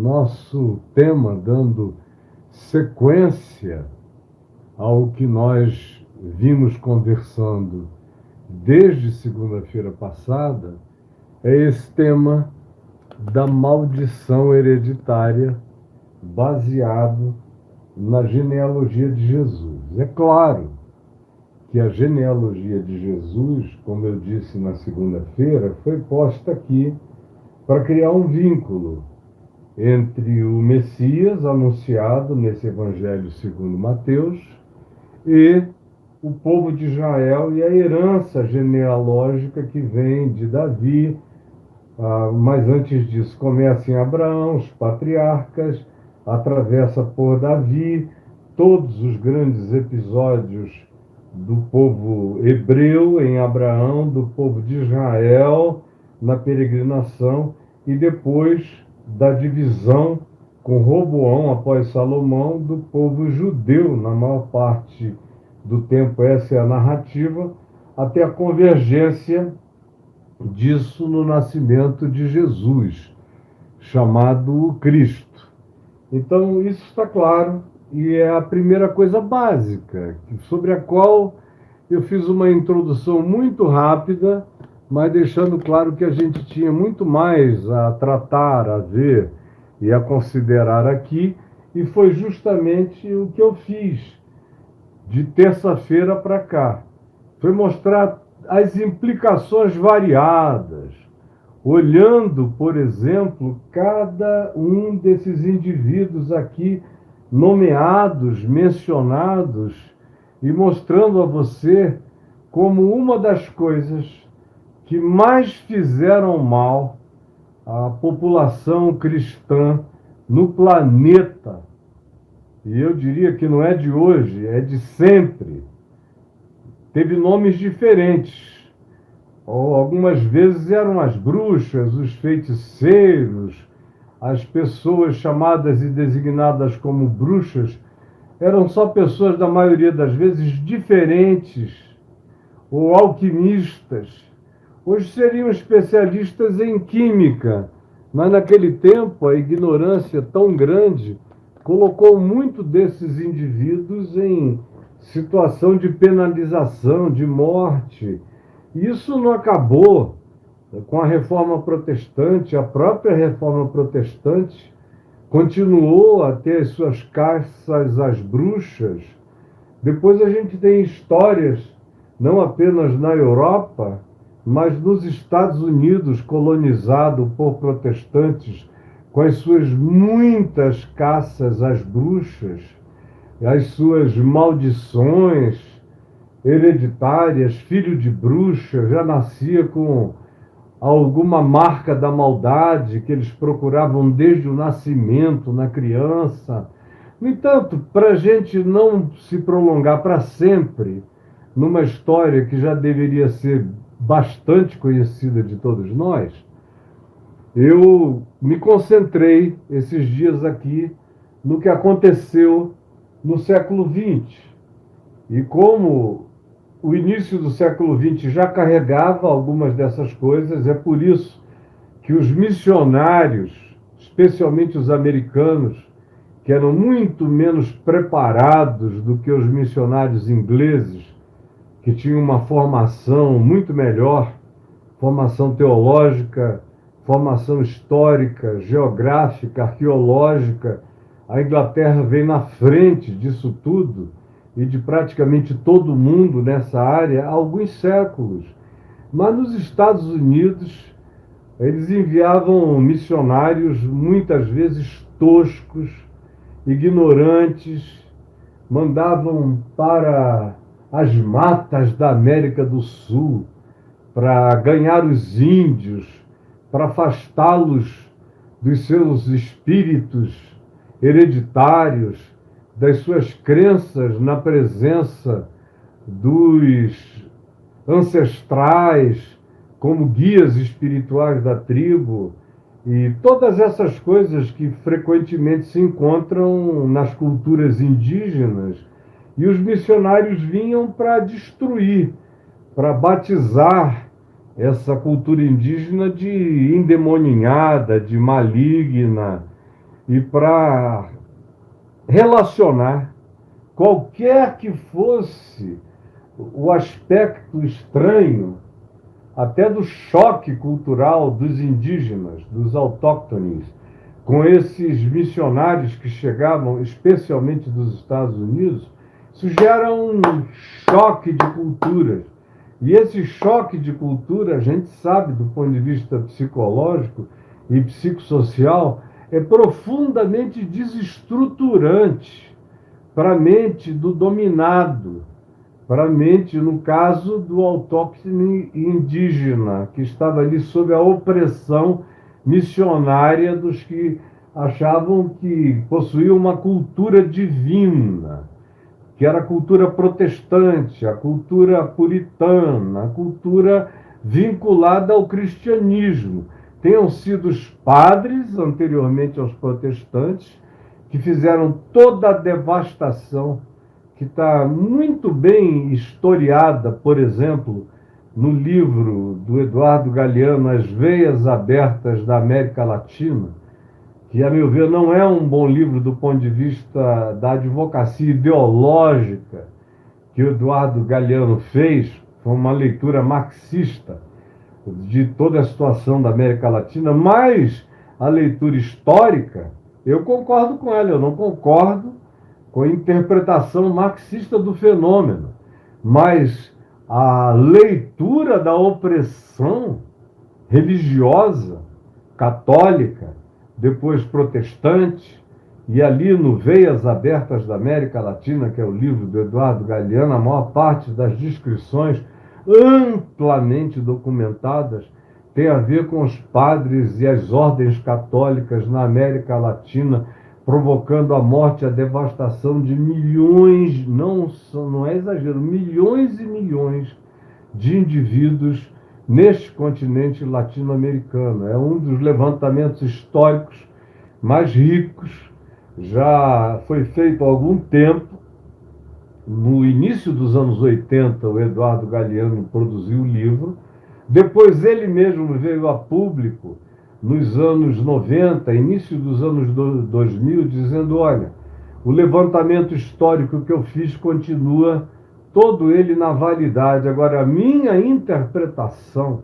nosso tema, dando sequência ao que nós vimos conversando desde segunda-feira passada, é esse tema da maldição hereditária baseado na genealogia de Jesus. É claro que a genealogia de Jesus, como eu disse na segunda-feira, foi posta aqui para criar um vínculo entre o Messias anunciado nesse Evangelho segundo Mateus e o povo de Israel e a herança genealógica que vem de Davi. Mas antes disso começa em Abraão, os patriarcas, atravessa por Davi, todos os grandes episódios do povo hebreu em Abraão, do povo de Israel na peregrinação, e depois da divisão com Roboão após Salomão do povo judeu na maior parte do tempo. Essa é a narrativa, até a convergência disso no nascimento de Jesus, chamado Cristo. Então, isso está claro, e é a primeira coisa básica, sobre a qual eu fiz uma introdução muito rápida, mas deixando claro que a gente tinha muito mais a tratar, a ver e a considerar aqui, e foi justamente o que eu fiz de terça-feira para cá. Foi mostrar as implicações variadas, olhando, por exemplo, cada um desses indivíduos aqui nomeados, mencionados, e mostrando a você como uma das coisas que mais fizeram mal à população cristã no planeta, e eu diria que não é de hoje, é de sempre, teve nomes diferentes. Algumas vezes eram as bruxas, os feiticeiros, as pessoas chamadas e designadas como bruxas, eram só pessoas, da maioria das vezes, diferentes, ou alquimistas. Hoje seriam especialistas em química, mas naquele tempo a ignorância tão grande colocou muito desses indivíduos em situação de penalização, de morte. Isso não acabou com a Reforma Protestante. A própria Reforma Protestante continuou a ter as suas caças às bruxas. Depois a gente tem histórias, não apenas na Europa, mas nos Estados Unidos, colonizado por protestantes, com as suas muitas caças às bruxas, as suas maldições hereditárias. Filho de bruxa já nascia com alguma marca da maldade que eles procuravam desde o nascimento na criança. No entanto, para a gente não se prolongar para sempre numa história que já deveria ser bastante conhecida de todos nós, eu me concentrei esses dias aqui no que aconteceu no século XX. E como o início do século XX já carregava algumas dessas coisas, é por isso que os missionários, especialmente os americanos, que eram muito menos preparados do que os missionários ingleses, que tinham uma formação muito melhor, formação teológica, formação histórica, geográfica, arqueológica. A Inglaterra veio na frente disso tudo e de praticamente todo mundo nessa área há alguns séculos. Mas nos Estados Unidos, eles enviavam missionários muitas vezes toscos, ignorantes, mandavam para as matas da América do Sul para ganhar os índios, para afastá-los dos seus espíritos hereditários, das suas crenças na presença dos ancestrais como guias espirituais da tribo, e todas essas coisas que frequentemente se encontram nas culturas indígenas. E os missionários vinham para destruir, para batizar essa cultura indígena de endemoninhada, de maligna. e para relacionar qualquer que fosse o aspecto estranho, até do choque cultural dos indígenas, dos autóctones, com esses missionários que chegavam, especialmente dos Estados Unidos, isso gera um choque de culturas. E esse choque de cultura, a gente sabe, do ponto de vista psicológico e psicossocial, é profundamente desestruturante para a mente do dominado, para a mente, no caso do autóctone indígena, que estava ali sob a opressão missionária dos que achavam que possuíam uma cultura divina, que era a cultura protestante, a cultura puritana, a cultura vinculada ao cristianismo. Tenham sido os padres, anteriormente aos protestantes, que fizeram toda a devastação, que está muito bem historiada, por exemplo, no livro do Eduardo Galeano, As Veias Abertas da América Latina, que, a meu ver, não é um bom livro do ponto de vista da advocacia ideológica que o Eduardo Galeano fez, foi uma leitura marxista de toda a situação da América Latina, mas a leitura histórica, eu concordo com ela, eu não concordo com a interpretação marxista do fenômeno, mas a leitura da opressão religiosa, católica, depois protestante, e ali no Veias Abertas da América Latina, que é o livro do Eduardo Galeano, a maior parte das descrições amplamente documentadas tem a ver com os padres e as ordens católicas na América Latina, provocando a morte e a devastação de milhões, não é exagero, milhões e milhões de indivíduos neste continente latino-americano. É um dos levantamentos históricos mais ricos, já foi feito há algum tempo. No início dos anos 80, o Eduardo Galeano produziu o livro, depois ele mesmo veio a público nos anos 90, início dos anos 2000, dizendo: olha, o levantamento histórico que eu fiz continua todo ele na validade. Agora, a minha interpretação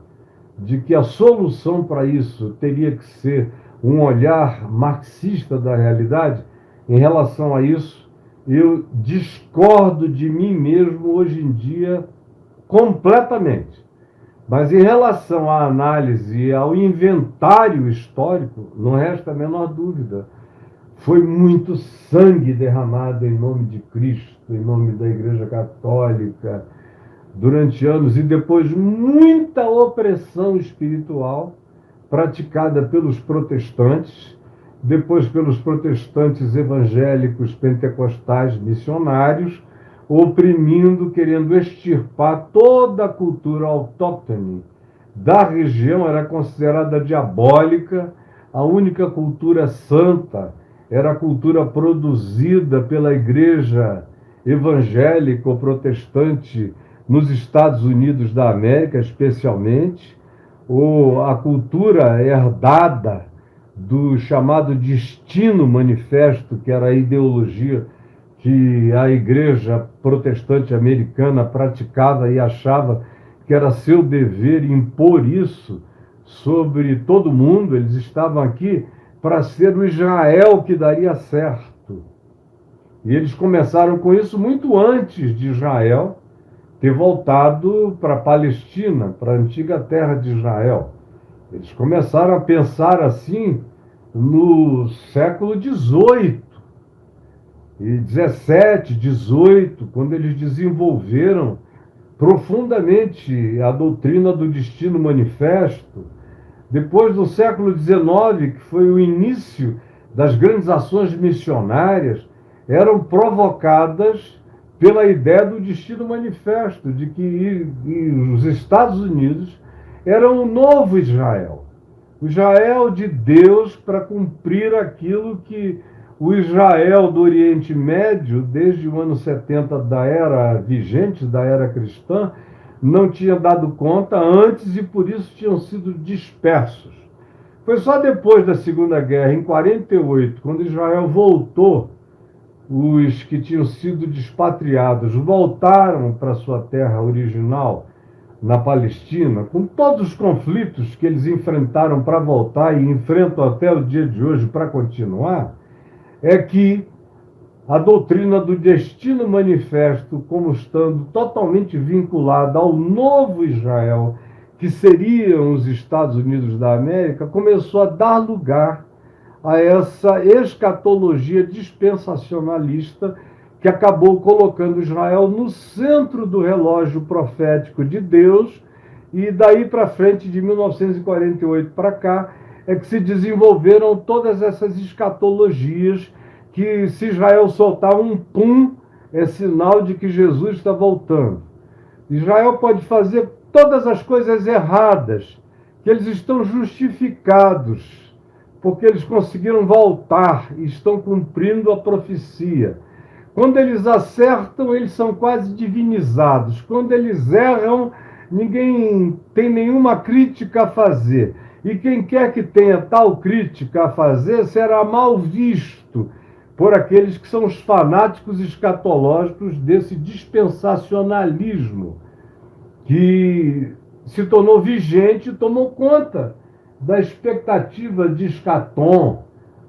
de que a solução para isso teria que ser um olhar marxista da realidade, em relação a isso, eu discordo de mim mesmo hoje em dia completamente. Mas em relação à análise e ao inventário histórico, não resta a menor dúvida. Foi muito sangue derramado em nome de Cristo, em nome da Igreja Católica, durante anos, e depois muita opressão espiritual praticada pelos protestantes, depois pelos protestantes evangélicos pentecostais missionários, oprimindo, querendo extirpar toda a cultura autóctone da região. Era considerada diabólica. A única cultura santa era a cultura produzida pela igreja evangélica ou protestante nos Estados Unidos da América, especialmente, ou a cultura herdada do chamado Destino Manifesto, que era a ideologia que a igreja protestante americana praticava e achava que era seu dever impor isso sobre todo mundo. Eles estavam aqui para ser o Israel que daria certo. E eles começaram com isso muito antes de Israel ter voltado para a Palestina, para a antiga terra de Israel. Eles começaram a pensar assim no século XVIII e XVII, XVIII, quando eles desenvolveram profundamente a doutrina do Destino Manifesto. Depois do século XIX, que foi o início das grandes ações missionárias, eram provocadas pela ideia do Destino Manifesto, de que os Estados Unidos eram o novo Israel. O Israel de Deus para cumprir aquilo que o Israel do Oriente Médio, desde o ano 70 da era vigente, da era cristã, não tinha dado conta antes e por isso tinham sido dispersos. Foi só depois da Segunda Guerra, em 48, quando Israel voltou, os que tinham sido despatriados voltaram para sua terra original, na Palestina, com todos os conflitos que eles enfrentaram para voltar e enfrentam até o dia de hoje para continuar, é que a doutrina do destino manifesto, como estando totalmente vinculada ao novo Israel, que seriam os Estados Unidos da América, começou a dar lugar a essa escatologia dispensacionalista que acabou colocando Israel no centro do relógio profético de Deus, e daí para frente, de 1948 para cá, é que se desenvolveram todas essas escatologias que, se Israel soltar um pum, é sinal de que Jesus está voltando. Israel pode fazer todas as coisas erradas, que eles estão justificados, porque eles conseguiram voltar e estão cumprindo a profecia. Quando eles acertam, eles são quase divinizados. Quando eles erram, ninguém tem nenhuma crítica a fazer. E quem quer que tenha tal crítica a fazer será mal visto por aqueles que são os fanáticos escatológicos desse dispensacionalismo que se tornou vigente e tomou conta da expectativa de escatom,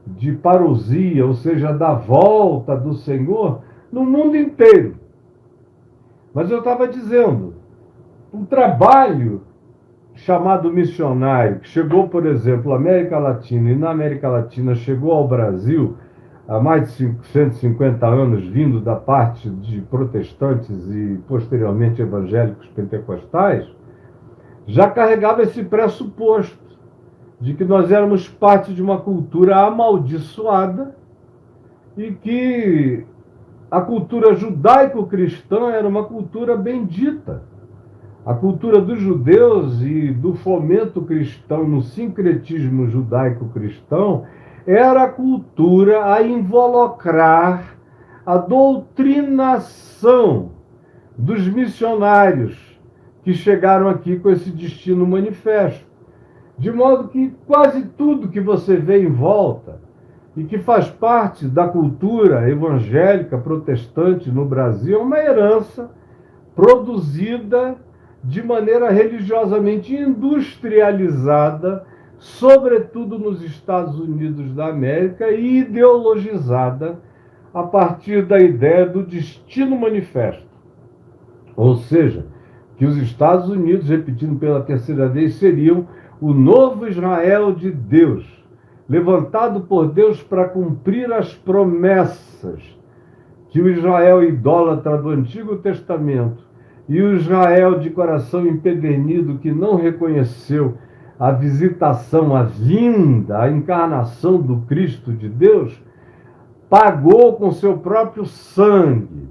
de parousia, ou seja, da volta do Senhor no mundo inteiro. Mas eu estava dizendo, um trabalho chamado missionário, que chegou, por exemplo, à América Latina, e na América Latina chegou ao Brasil há mais de 150 anos, vindo da parte de protestantes e posteriormente evangélicos pentecostais, já carregava esse pressuposto de que nós éramos parte de uma cultura amaldiçoada e que a cultura judaico-cristã era uma cultura bendita. A cultura dos judeus e do fomento cristão no sincretismo judaico-cristão era a cultura a involucrar a doutrinação dos missionários que chegaram aqui com esse destino manifesto. De modo que quase tudo que você vê em volta e que faz parte da cultura evangélica protestante no Brasil é uma herança produzida de maneira religiosamente industrializada, sobretudo nos Estados Unidos da América, e ideologizada a partir da ideia do destino manifesto. Ou seja, que os Estados Unidos, repetindo pela terceira vez, seriam o novo Israel de Deus, levantado por Deus para cumprir as promessas que o Israel idólatra do Antigo Testamento e o Israel de coração empedernido que não reconheceu a visitação, a vinda, a encarnação do Cristo de Deus, pagou com seu próprio sangue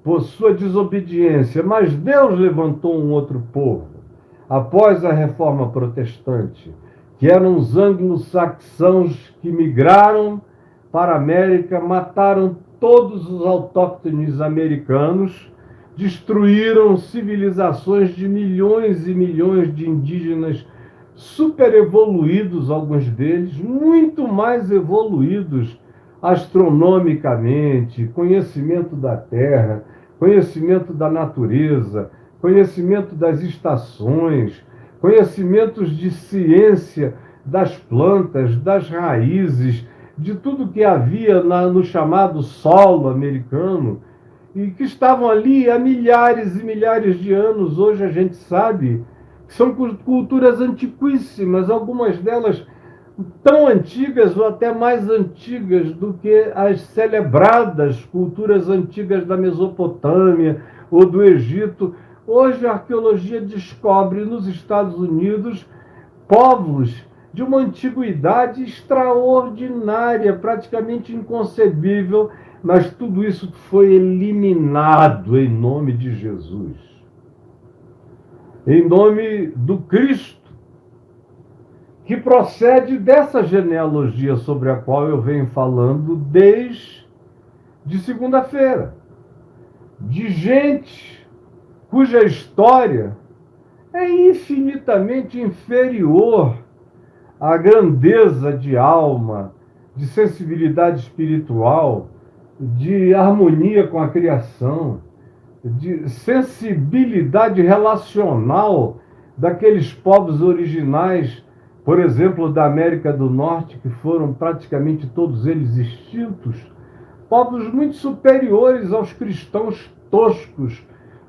por sua desobediência. Mas Deus levantou um outro povo após a reforma protestante, que eram os anglo-saxãos que migraram para a América, mataram todos os autóctones americanos, destruíram civilizações de milhões e milhões de indígenas super evoluídos, alguns deles, muito mais evoluídos astronomicamente, conhecimento da terra, conhecimento da natureza, conhecimento das estações, conhecimentos de ciência das plantas, das raízes, de tudo que havia no chamado solo americano, e que estavam ali há milhares e milhares de anos. Hoje a gente sabe que são culturas antiquíssimas, algumas delas tão antigas ou até mais antigas do que as celebradas culturas antigas da Mesopotâmia ou do Egito. Hoje a arqueologia descobre nos Estados Unidos povos de uma antiguidade extraordinária, praticamente inconcebível, mas tudo isso foi eliminado em nome de Jesus, em nome do Cristo, que procede dessa genealogia sobre a qual eu venho falando desde segunda-feira, de gente cuja história é infinitamente inferior a grandeza de alma, de sensibilidade espiritual, de harmonia com a criação, de sensibilidade relacional daqueles povos originais, por exemplo, da América do Norte, que foram praticamente todos eles extintos, povos muito superiores aos cristãos toscos,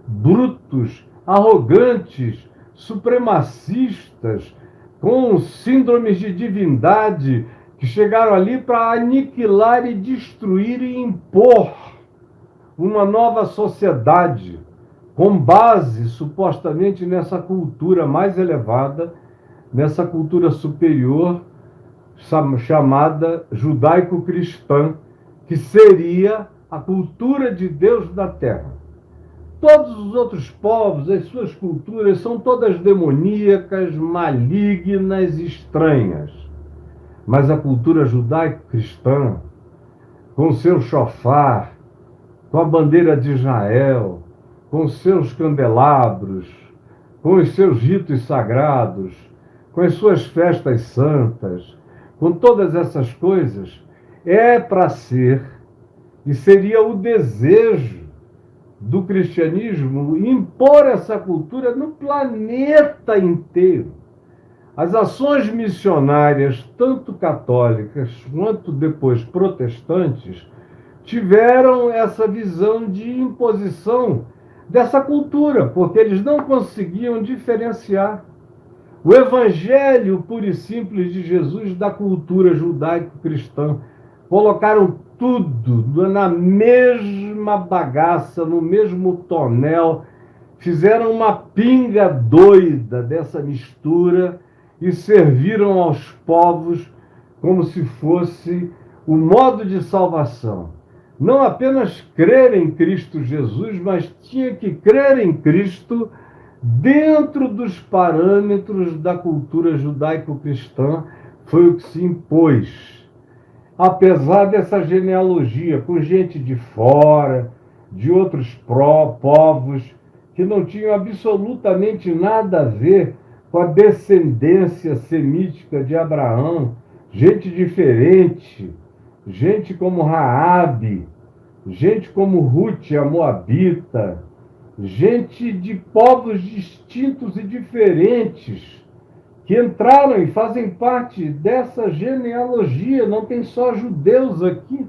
brutos, arrogantes, supremacistas, com síndromes de divindade, que chegaram ali para aniquilar e destruir e impor uma nova sociedade com base, supostamente, nessa cultura mais elevada, nessa cultura superior, chamada judaico-cristã, que seria a cultura de Deus da Terra. Todos os outros povos, as suas culturas, são todas demoníacas, malignas, estranhas. Mas a cultura judaico-cristã, com seu chofar, com a bandeira de Israel, com os seus candelabros, com os seus ritos sagrados, com as suas festas santas, com todas essas coisas, é para ser, e seria o desejo do cristianismo, impor essa cultura no planeta inteiro. As ações missionárias, tanto católicas quanto depois protestantes, tiveram essa visão de imposição dessa cultura, porque eles não conseguiam diferenciar o evangelho puro e simples de Jesus da cultura judaico-cristã. Colocaram tudo na mesma bagaça, no mesmo tonel, fizeram uma pinga doida dessa mistura e serviram aos povos como se fosse o modo de salvação. Não apenas crer em Cristo Jesus, mas tinha que crer em Cristo dentro dos parâmetros da cultura judaico-cristã. Foi o que se impôs. Apesar dessa genealogia, com gente de fora, de outros povos, que não tinham absolutamente nada a ver com a descendência semítica de Abraão, gente diferente, gente como Raabe, gente como Ruth, a Moabita, gente de povos distintos e diferentes, que entraram e fazem parte dessa genealogia. Não tem só judeus aqui,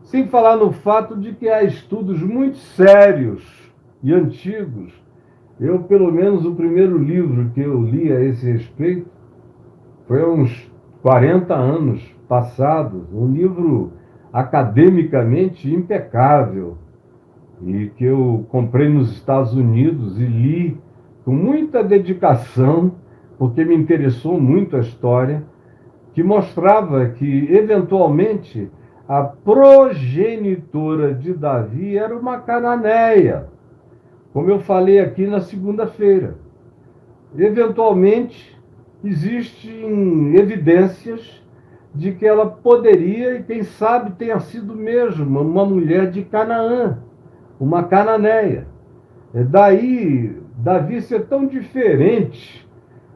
sem falar no fato de que há estudos muito sérios e antigos. Eu, pelo menos, o primeiro livro que eu li a esse respeito foi há uns 40 anos passados, um livro academicamente impecável, e que eu comprei nos Estados Unidos e li com muita dedicação, porque me interessou muito a história, que mostrava que, eventualmente, a progenitora de Davi era uma cananeia, como eu falei aqui na segunda-feira. Eventualmente, existem evidências de que ela poderia, e quem sabe tenha sido mesmo, uma mulher de Canaã, uma cananeia. Daí, Davi ser tão diferente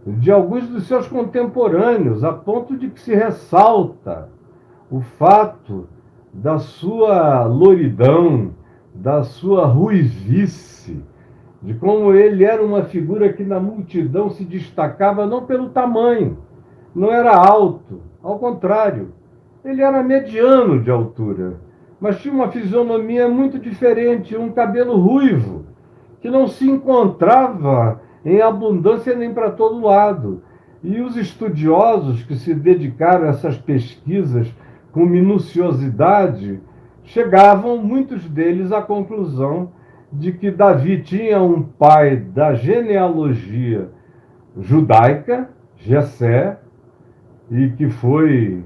de alguns dos seus contemporâneos, a ponto de que se ressalta o fato da sua louridão, da sua ruivice, de como ele era uma figura que na multidão se destacava não pelo tamanho, não era alto, ao contrário, ele era mediano de altura, mas tinha uma fisionomia muito diferente, um cabelo ruivo, que não se encontrava em abundância nem para todo lado. E os estudiosos que se dedicaram a essas pesquisas com minuciosidade chegavam, muitos deles, à conclusão de que Davi tinha um pai da genealogia judaica, Jessé, e que foi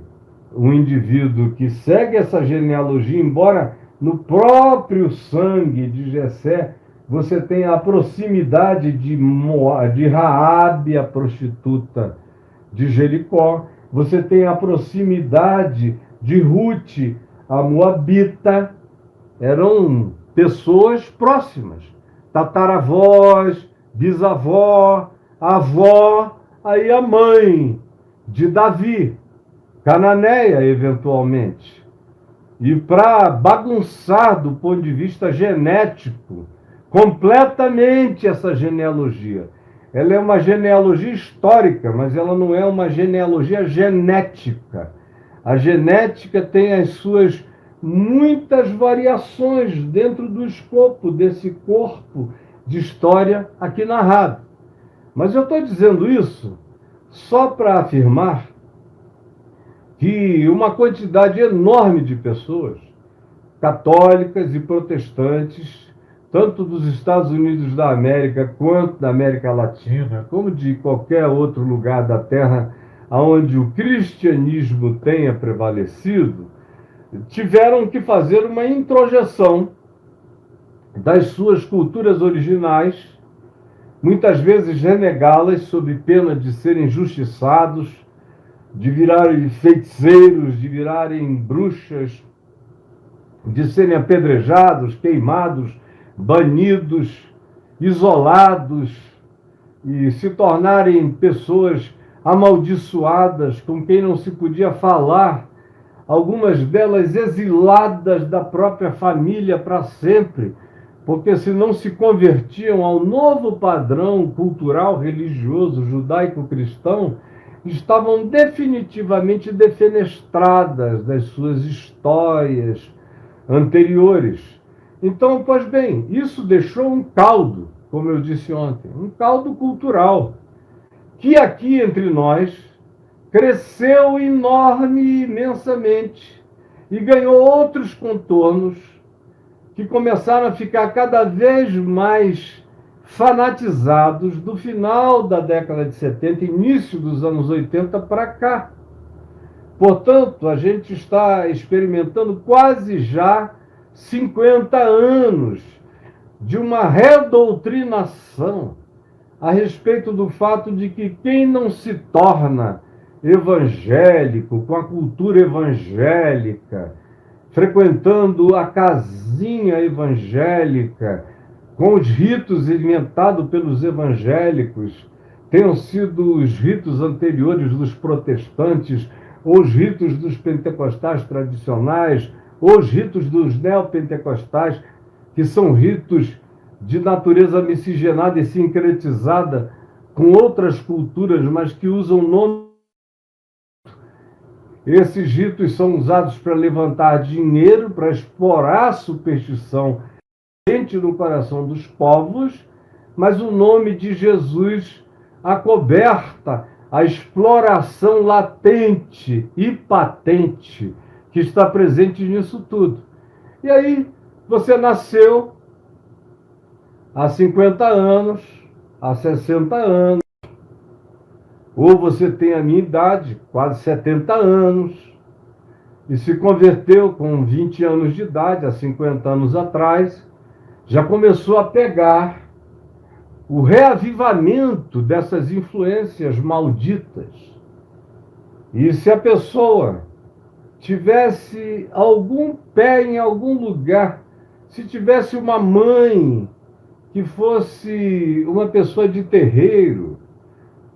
um indivíduo que segue essa genealogia, embora no próprio sangue de Jessé você tenha a proximidade de Raabe, a prostituta de Jericó, você tem a proximidade de Ruth, a Moabita. Eram pessoas próximas, tataravós, bisavó, avó, aí a mãe de Davi, Cananeia, eventualmente. E para bagunçar do ponto de vista genético completamente essa genealogia. Ela é uma genealogia histórica, mas ela não é uma genealogia genética. A genética tem as suas muitas variações dentro do escopo desse corpo de história aqui narrado. Mas eu estou dizendo isso só para afirmar que uma quantidade enorme de pessoas, católicas e protestantes, tanto dos Estados Unidos da América quanto da América Latina, como de qualquer outro lugar da Terra onde o cristianismo tenha prevalecido, tiveram que fazer uma introjeção das suas culturas originais, muitas vezes renegá-las sob pena de serem justiçados, de virarem feiticeiros, de virarem bruxas, de serem apedrejados, queimados, banidos, isolados e se tornarem pessoas amaldiçoadas com quem não se podia falar, algumas delas exiladas da própria família para sempre, porque se não se convertiam ao novo padrão cultural, religioso, judaico-cristão, estavam definitivamente defenestradas das suas histórias anteriores. Então, pois bem, isso deixou um caldo, como eu disse ontem, um caldo cultural, que aqui entre nós cresceu enorme, imensamente, e ganhou outros contornos que começaram a ficar cada vez mais fanatizados do final da década de 70, início dos anos 80 para cá. Portanto, a gente está experimentando quase já 50 anos de uma redoutrinação a respeito do fato de que quem não se torna evangélico, com a cultura evangélica, frequentando a casinha evangélica, com os ritos inventados pelos evangélicos, tenham sido os ritos anteriores dos protestantes, ou os ritos dos pentecostais tradicionais, ou os ritos dos neopentecostais, que são ritos de natureza miscigenada e sincretizada com outras culturas, mas que usam nome. Esses ritos são usados para levantar dinheiro, para explorar a superstição no coração dos povos, mas o nome de Jesus acoberta a exploração latente e patente que está presente nisso tudo. E aí você nasceu há 50 anos, há 60 anos, ou você tem a minha idade, quase 70 anos, e se converteu com 20 anos de idade, há 50 anos atrás, já começou a pegar o reavivamento dessas influências malditas. E se a pessoa tivesse algum pé em algum lugar, se tivesse uma mãe que fosse uma pessoa de terreiro,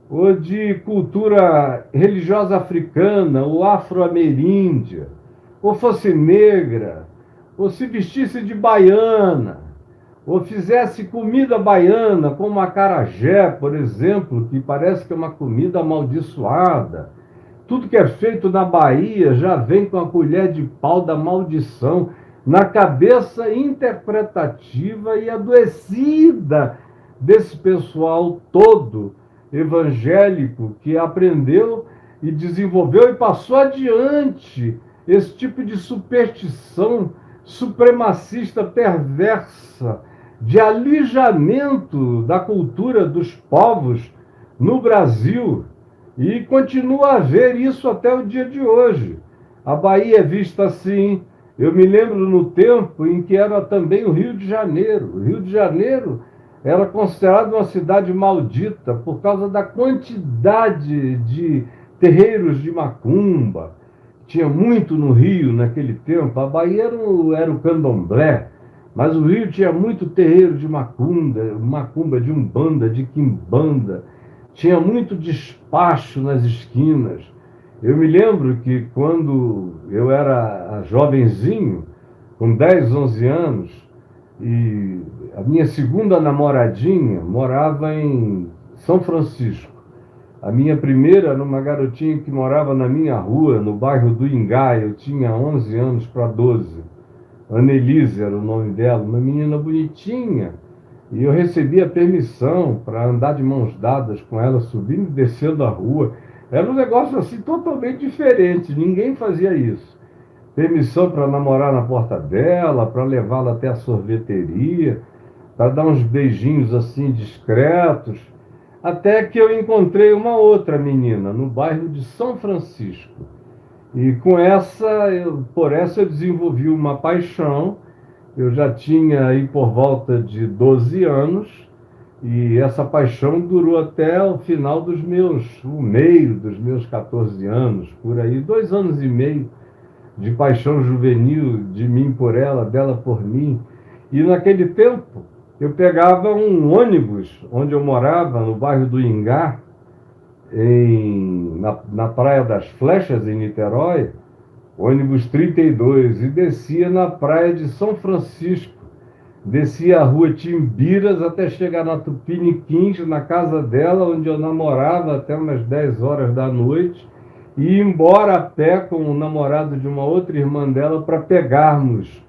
ou de cultura religiosa africana, ou afro-ameríndia, ou fosse negra, ou se vestisse de baiana, ou fizesse comida baiana, como acarajé, por exemplo, que parece que é uma comida amaldiçoada. Tudo que é feito na Bahia já vem com a colher de pau da maldição na cabeça interpretativa e adoecida desse pessoal todo evangélico que aprendeu e desenvolveu e passou adiante esse tipo de superstição supremacista perversa, de alijamento da cultura dos povos no Brasil, e continua a haver isso até o dia de hoje. A Bahia é vista assim. Eu me lembro no tempo em que era também o Rio de Janeiro. O Rio de Janeiro era considerado uma cidade maldita por causa da quantidade de terreiros de macumba. Tinha muito no Rio naquele tempo. A Bahia era o candomblé, mas o Rio tinha muito terreiro de macumba, de umbanda, de quimbanda. tinha muito despacho nas esquinas. Eu me lembro que quando eu era jovenzinho, com 10, 11 anos, e a minha segunda namoradinha morava em São Francisco. A minha primeira era uma garotinha que morava na minha rua, no bairro do Ingá. Eu tinha 11 anos para 12. Annelise era o nome dela, uma menina bonitinha. E eu recebia permissão para andar de mãos dadas com ela, subindo e descendo a rua. Era um negócio assim totalmente diferente, ninguém fazia isso. Permissão para namorar na porta dela, para levá-la até a sorveteria, para dar uns beijinhos assim discretos. Até que eu encontrei uma outra menina no bairro de São Francisco. E com por essa eu desenvolvi uma paixão. Eu já tinha aí por volta de 12 anos, e essa paixão durou até o final o meio dos meus 14 anos, por aí, 2 anos e meio de paixão juvenil, de mim por ela, dela por mim. E naquele tempo, eu pegava um ônibus onde eu morava, no bairro do Ingá, na Praia das Flechas, em Niterói, ônibus 32, e descia na praia de São Francisco. Descia a rua Timbiras até chegar na Tupiniquins, na casa dela, onde eu namorava até umas 10 horas da noite, e ia embora a pé com o namorado de uma outra irmã dela para pegarmos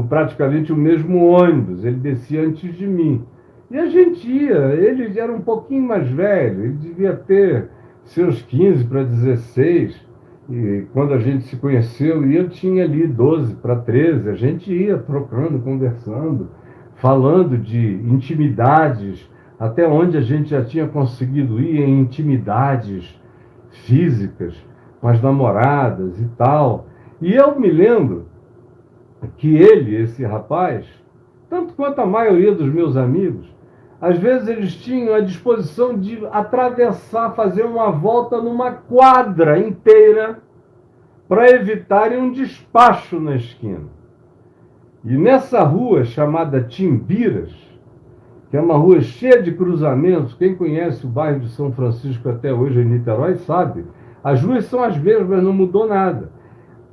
praticamente o mesmo ônibus. Ele descia antes de mim. E a gente ia, ele era um pouquinho mais velho, ele devia ter seus 15 para 16, e quando a gente se conheceu, e eu tinha ali 12 para 13, a gente ia trocando, conversando, falando de intimidades, até onde a gente já tinha conseguido ir em intimidades físicas, com as namoradas e tal. E eu me lembro que esse rapaz, tanto quanto a maioria dos meus amigos, às vezes eles tinham a disposição de atravessar, fazer uma volta numa quadra inteira para evitarem um despacho na esquina. E nessa rua chamada Timbiras, que é uma rua cheia de cruzamentos, quem conhece o bairro de São Francisco até hoje em Niterói sabe, as ruas são as mesmas, não mudou nada.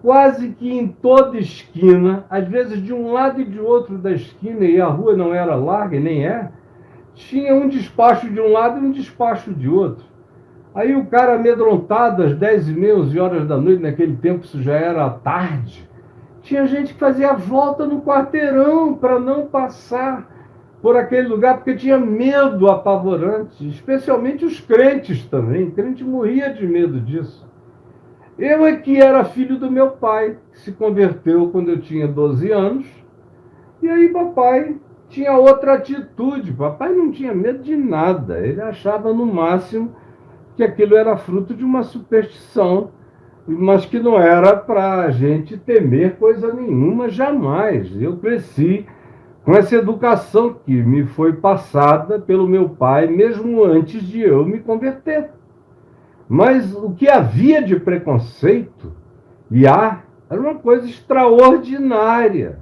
Quase que em toda esquina, às vezes de um lado e de outro da esquina, e a rua não era larga, e nem é, tinha um despacho de um lado e um despacho de outro. Aí o cara amedrontado, às 10h30, 11 horas da noite, naquele tempo isso já era tarde, tinha gente que fazia a volta no quarteirão para não passar por aquele lugar, porque tinha medo apavorante, especialmente os crentes também. O crente morria de medo disso. Eu é que era filho do meu pai, que se converteu quando eu tinha 12 anos, e aí papai tinha outra atitude. Papai não tinha medo de nada, ele achava no máximo que aquilo era fruto de uma superstição, mas que não era para a gente temer coisa nenhuma, jamais. Eu cresci com essa educação que me foi passada pelo meu pai, mesmo antes de eu me converter. Mas o que havia de preconceito, era uma coisa extraordinária.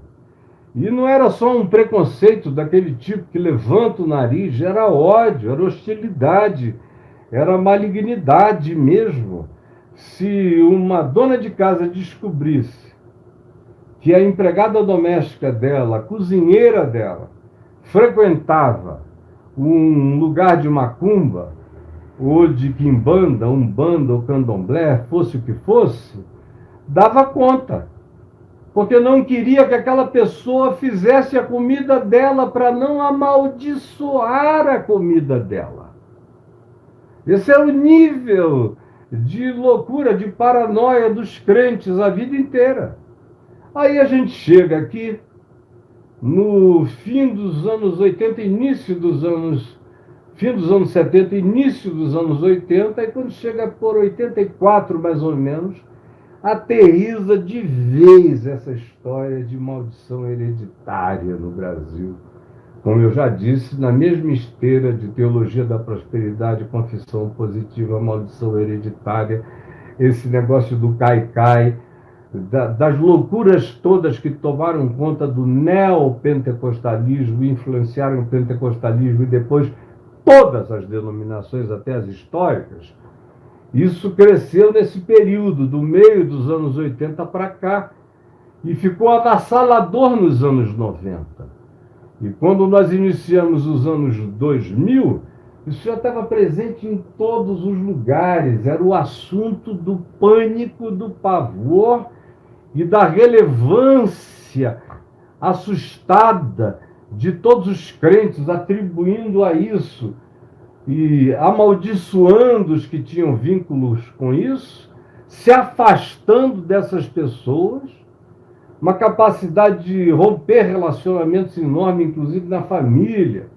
E não era só um preconceito daquele tipo que levanta o nariz, era ódio, era hostilidade, era malignidade mesmo. Se uma dona de casa descobrisse que a empregada doméstica dela, a cozinheira dela, frequentava um lugar de macumba, ou de quimbanda, umbanda ou candomblé, fosse o que fosse, dava conta. Porque não queria que aquela pessoa fizesse a comida dela para não amaldiçoar a comida dela. Esse é o nível de loucura, de paranoia dos crentes a vida inteira. Aí a gente chega aqui, no fim dos anos 80, fim dos anos 70, início dos anos 80, e quando chega por 84, mais ou menos, aterriza de vez essa história de maldição hereditária no Brasil. Como eu já disse, na mesma esteira de teologia da prosperidade, confissão positiva, maldição hereditária, esse negócio do cai-cai, das loucuras todas que tomaram conta do neopentecostalismo, influenciaram o pentecostalismo e depois todas as denominações, até as históricas, isso cresceu nesse período, do meio dos anos 80 para cá, e ficou avassalador nos anos 90. E quando nós iniciamos os anos 2000, isso já estava presente em todos os lugares, era o assunto do pânico, do pavor e da relevância assustada de todos os crentes, atribuindo a isso e amaldiçoando os que tinham vínculos com isso, se afastando dessas pessoas, uma capacidade de romper relacionamentos enorme, inclusive na família.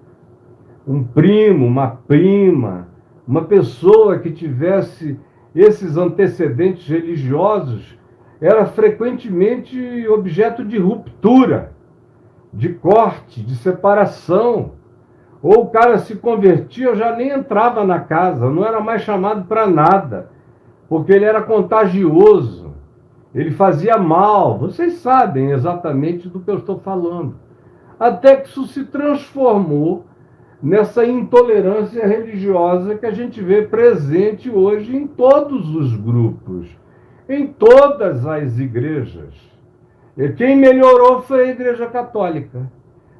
Um primo, uma prima, uma pessoa que tivesse esses antecedentes religiosos era frequentemente objeto de ruptura, de corte, de separação. Ou o cara se convertia, já nem entrava na casa, não era mais chamado para nada, porque ele era contagioso, ele fazia mal. Vocês sabem exatamente do que eu estou falando. Até que isso se transformou nessa intolerância religiosa que a gente vê presente hoje em todos os grupos, em todas as igrejas. E quem melhorou foi a Igreja Católica.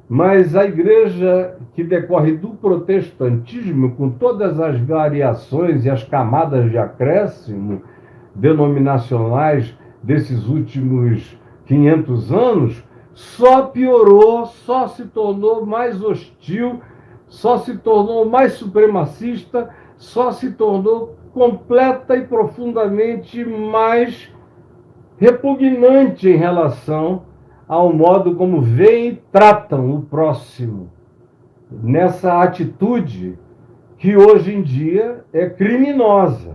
Mas a igreja que decorre do protestantismo, com todas as variações e as camadas de acréscimo denominacionais desses últimos 500 anos, só piorou, só se tornou mais hostil, só se tornou mais supremacista, só se tornou completa e profundamente mais repugnante em relação ao modo como veem e tratam o próximo, nessa atitude que hoje em dia é criminosa.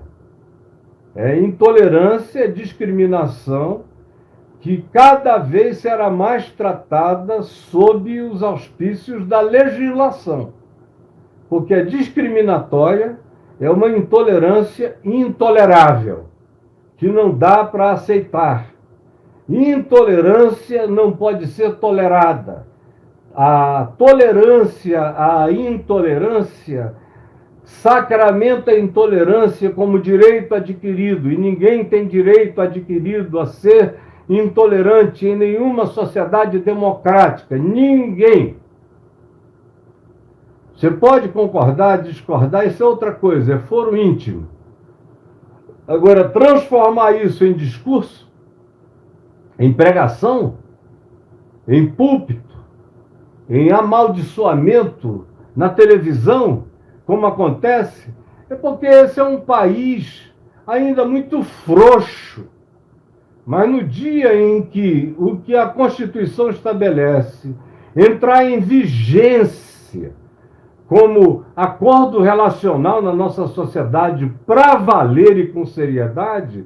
É intolerância, discriminação, que cada vez será mais tratada sob os auspícios da legislação. Porque a discriminatória é uma intolerância intolerável, que não dá para aceitar. Intolerância não pode ser tolerada. A tolerância, a intolerância, sacramenta a intolerância como direito adquirido, e ninguém tem direito adquirido a ser intolerante em nenhuma sociedade democrática. Ninguém. Você pode concordar, discordar, isso é outra coisa, é foro íntimo. Agora, transformar isso em discurso, em pregação, em púlpito, em amaldiçoamento na televisão, como acontece, é porque esse é um país ainda muito frouxo. Mas no dia em que o que a Constituição estabelece entrar em vigência como acordo relacional na nossa sociedade para valer e com seriedade,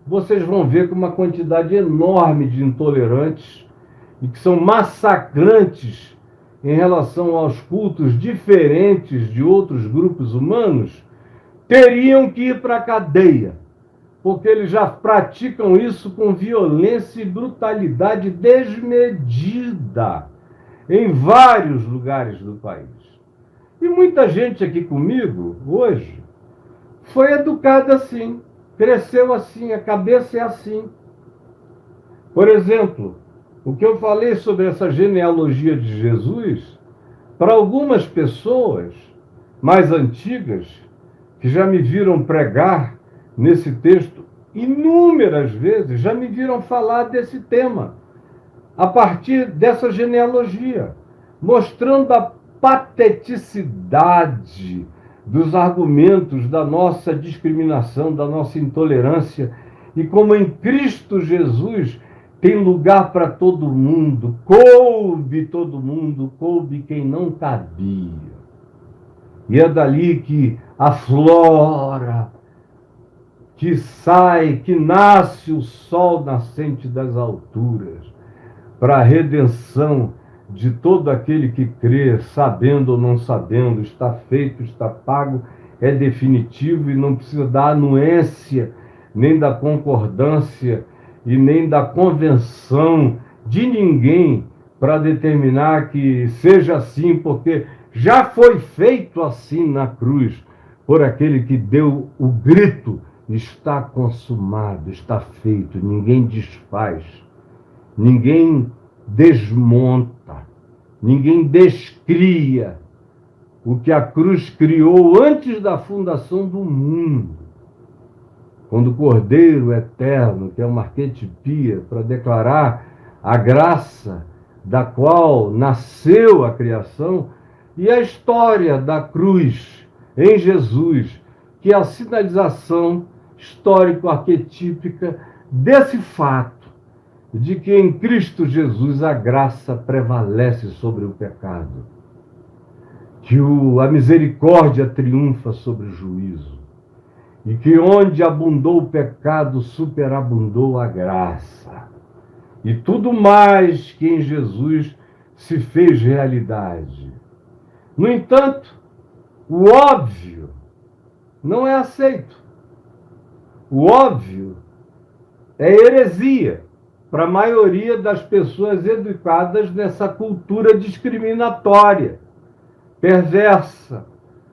vocês vão ver que uma quantidade enorme de intolerantes e que são massacrantes em relação aos cultos diferentes de outros grupos humanos, teriam que ir para a cadeia, porque eles já praticam isso com violência e brutalidade desmedida em vários lugares do país. E muita gente aqui comigo, hoje, foi educada assim, cresceu assim, a cabeça é assim. Por exemplo, o que eu falei sobre essa genealogia de Jesus, para algumas pessoas mais antigas, que já me viram pregar nesse texto inúmeras vezes, já me viram falar desse tema, a partir dessa genealogia, mostrando a pateticidade dos argumentos da nossa discriminação, da nossa intolerância, e como em Cristo Jesus tem lugar para todo mundo, coube todo mundo, coube quem não cabia. E é dali que aflora, que sai, que nasce o sol nascente das alturas, para a redenção de todo aquele que crê, sabendo ou não sabendo, está feito, está pago, é definitivo e não precisa da anuência, nem da concordância e nem da convenção de ninguém para determinar que seja assim, porque Já foi feito assim na cruz, por aquele que deu o grito: está consumado, está feito. Ninguém desfaz, ninguém desmonta, ninguém descria o que a cruz criou antes da fundação do mundo. Quando o Cordeiro Eterno, que é uma arquetipia para declarar a graça da qual nasceu a criação, e a história da cruz em Jesus, que é a sinalização histórico-arquetípica desse fato, de que em Cristo Jesus a graça prevalece sobre o pecado, que a misericórdia triunfa sobre o juízo, e que onde abundou o pecado, superabundou a graça. E tudo mais que em Jesus se fez realidade. No entanto, o óbvio não é aceito. O óbvio é heresia para a maioria das pessoas educadas nessa cultura discriminatória, perversa,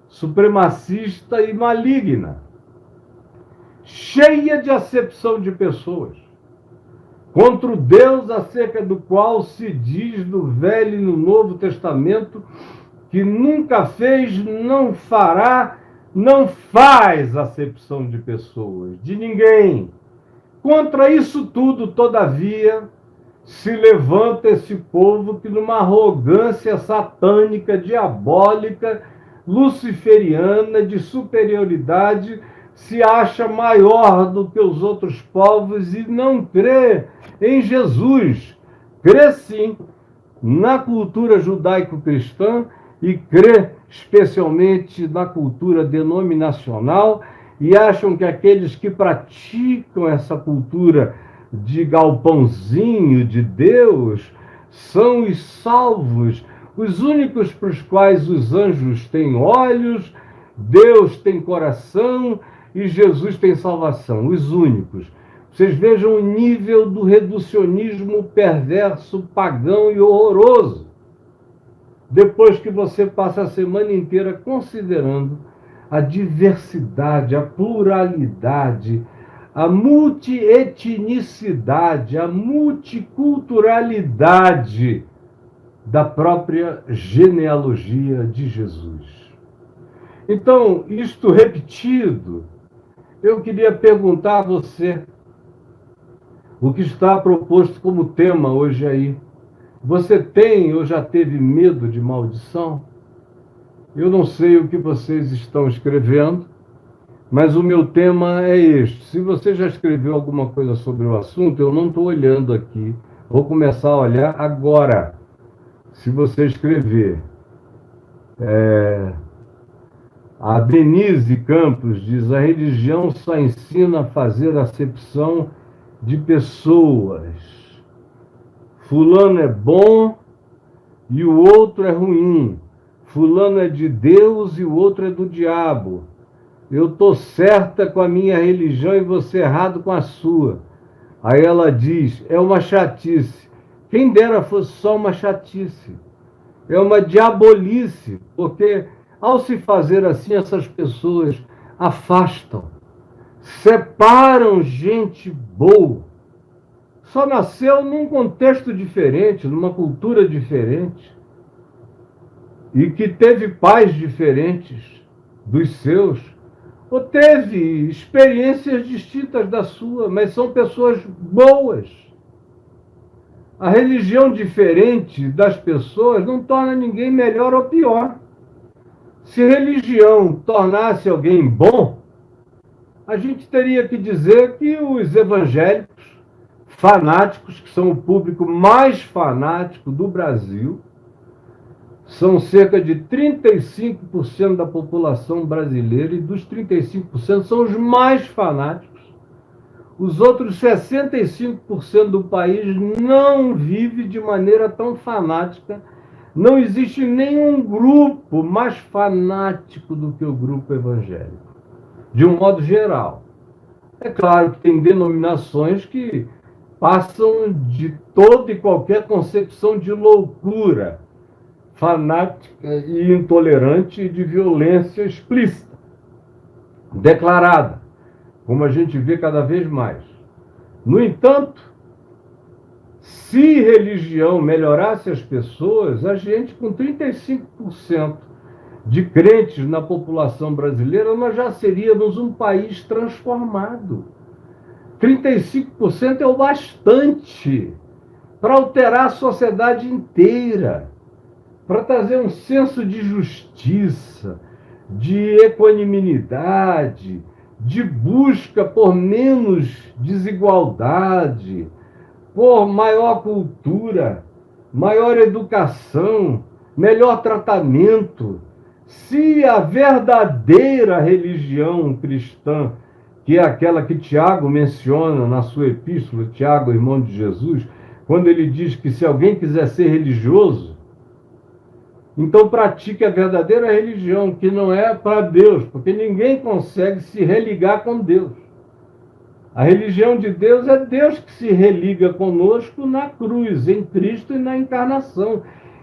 supremacista e maligna, cheia de acepção de pessoas, contra o Deus acerca do qual se diz no Velho e no Novo Testamento que nunca fez, não fará, não faz acepção de pessoas, de ninguém. Contra isso tudo, todavia, se levanta esse povo que, numa arrogância satânica, diabólica, luciferiana, de superioridade, se acha maior do que os outros povos e não crê em Jesus. Crê sim na cultura judaico-cristã e crê especialmente na cultura denominacional, e acham que aqueles que praticam essa cultura de galpãozinho de Deus são os salvos, os únicos para os quais os anjos têm olhos, Deus tem coração e Jesus tem salvação, os únicos. Vocês vejam o nível do reducionismo perverso, pagão e horroroso. Depois que você passa a semana inteira considerando a diversidade, a pluralidade, a multietnicidade, a multiculturalidade da própria genealogia de Jesus. Então, isto repetido, eu queria perguntar a você o que está proposto como tema hoje aí. Você tem ou já teve medo de maldição? Eu não sei o que vocês estão escrevendo, mas o meu tema é este. Se você já escreveu alguma coisa sobre o assunto, eu não estou olhando aqui. Vou começar a olhar agora. Se você escrever. A Denise Campos diz: a religião só ensina a fazer acepção de pessoas. Fulano é bom e o outro é ruim. Fulano é de Deus e o outro é do diabo. Eu estou certa com a minha religião e você errado com a sua. Aí ela diz: é uma chatice. Quem dera fosse só uma chatice. É uma diabolice, porque ao se fazer assim, essas pessoas afastam, separam gente boa. Só nasceu num contexto diferente, numa cultura diferente, e que teve pais diferentes dos seus, ou teve experiências distintas da sua, mas são pessoas boas. A religião diferente das pessoas não torna ninguém melhor ou pior. Se religião tornasse alguém bom, a gente teria que dizer que os evangélicos fanáticos, que são o público mais fanático do Brasil, são cerca de 35% da população brasileira, e dos 35% são os mais fanáticos. Os outros 65% do país não vive de maneira tão fanática. Não existe nenhum grupo mais fanático do que o grupo evangélico, de um modo geral. É claro que tem denominações que passam de toda e qualquer concepção de loucura, fanática e intolerante de violência explícita, declarada, como a gente vê cada vez mais. No entanto, se religião melhorasse as pessoas, a gente, com 35% de crentes na população brasileira, nós já seríamos um país transformado. 35% é o bastante para alterar a sociedade inteira, para trazer um senso de justiça, de equanimidade, de busca por menos desigualdade, por maior cultura, maior educação, melhor tratamento. Se a verdadeira religião cristã, que é aquela que Tiago menciona na sua epístola, Tiago, irmão de Jesus, quando ele diz que se alguém quiser ser religioso, então pratique a verdadeira religião, que não é para Deus, porque ninguém consegue se religar com Deus. A religião de Deus é Deus que se religa conosco na cruz, em Cristo e na encarnação.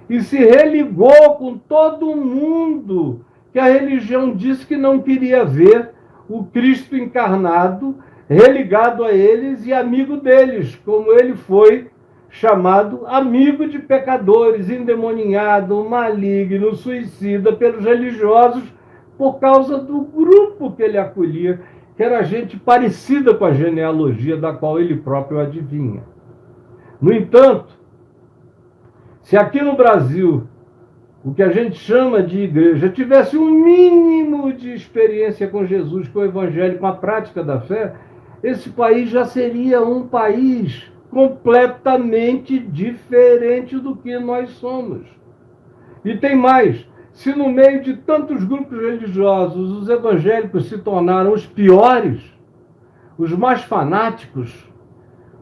E se religou com todo mundo que a religião disse que não queria ver o Cristo encarnado, religado a eles e amigo deles, como ele foi chamado amigo de pecadores, endemoninhado, maligno, suicida pelos religiosos, por causa do grupo que ele acolhia, que era gente parecida com a genealogia da qual ele próprio adivinha. No entanto, se aqui no Brasil o que a gente chama de igreja tivesse um mínimo de experiência com Jesus, com o Evangelho, com a prática da fé, esse país já seria um país completamente diferente do que nós somos. E tem mais, se no meio de tantos grupos religiosos os evangélicos se tornaram os piores, os mais fanáticos,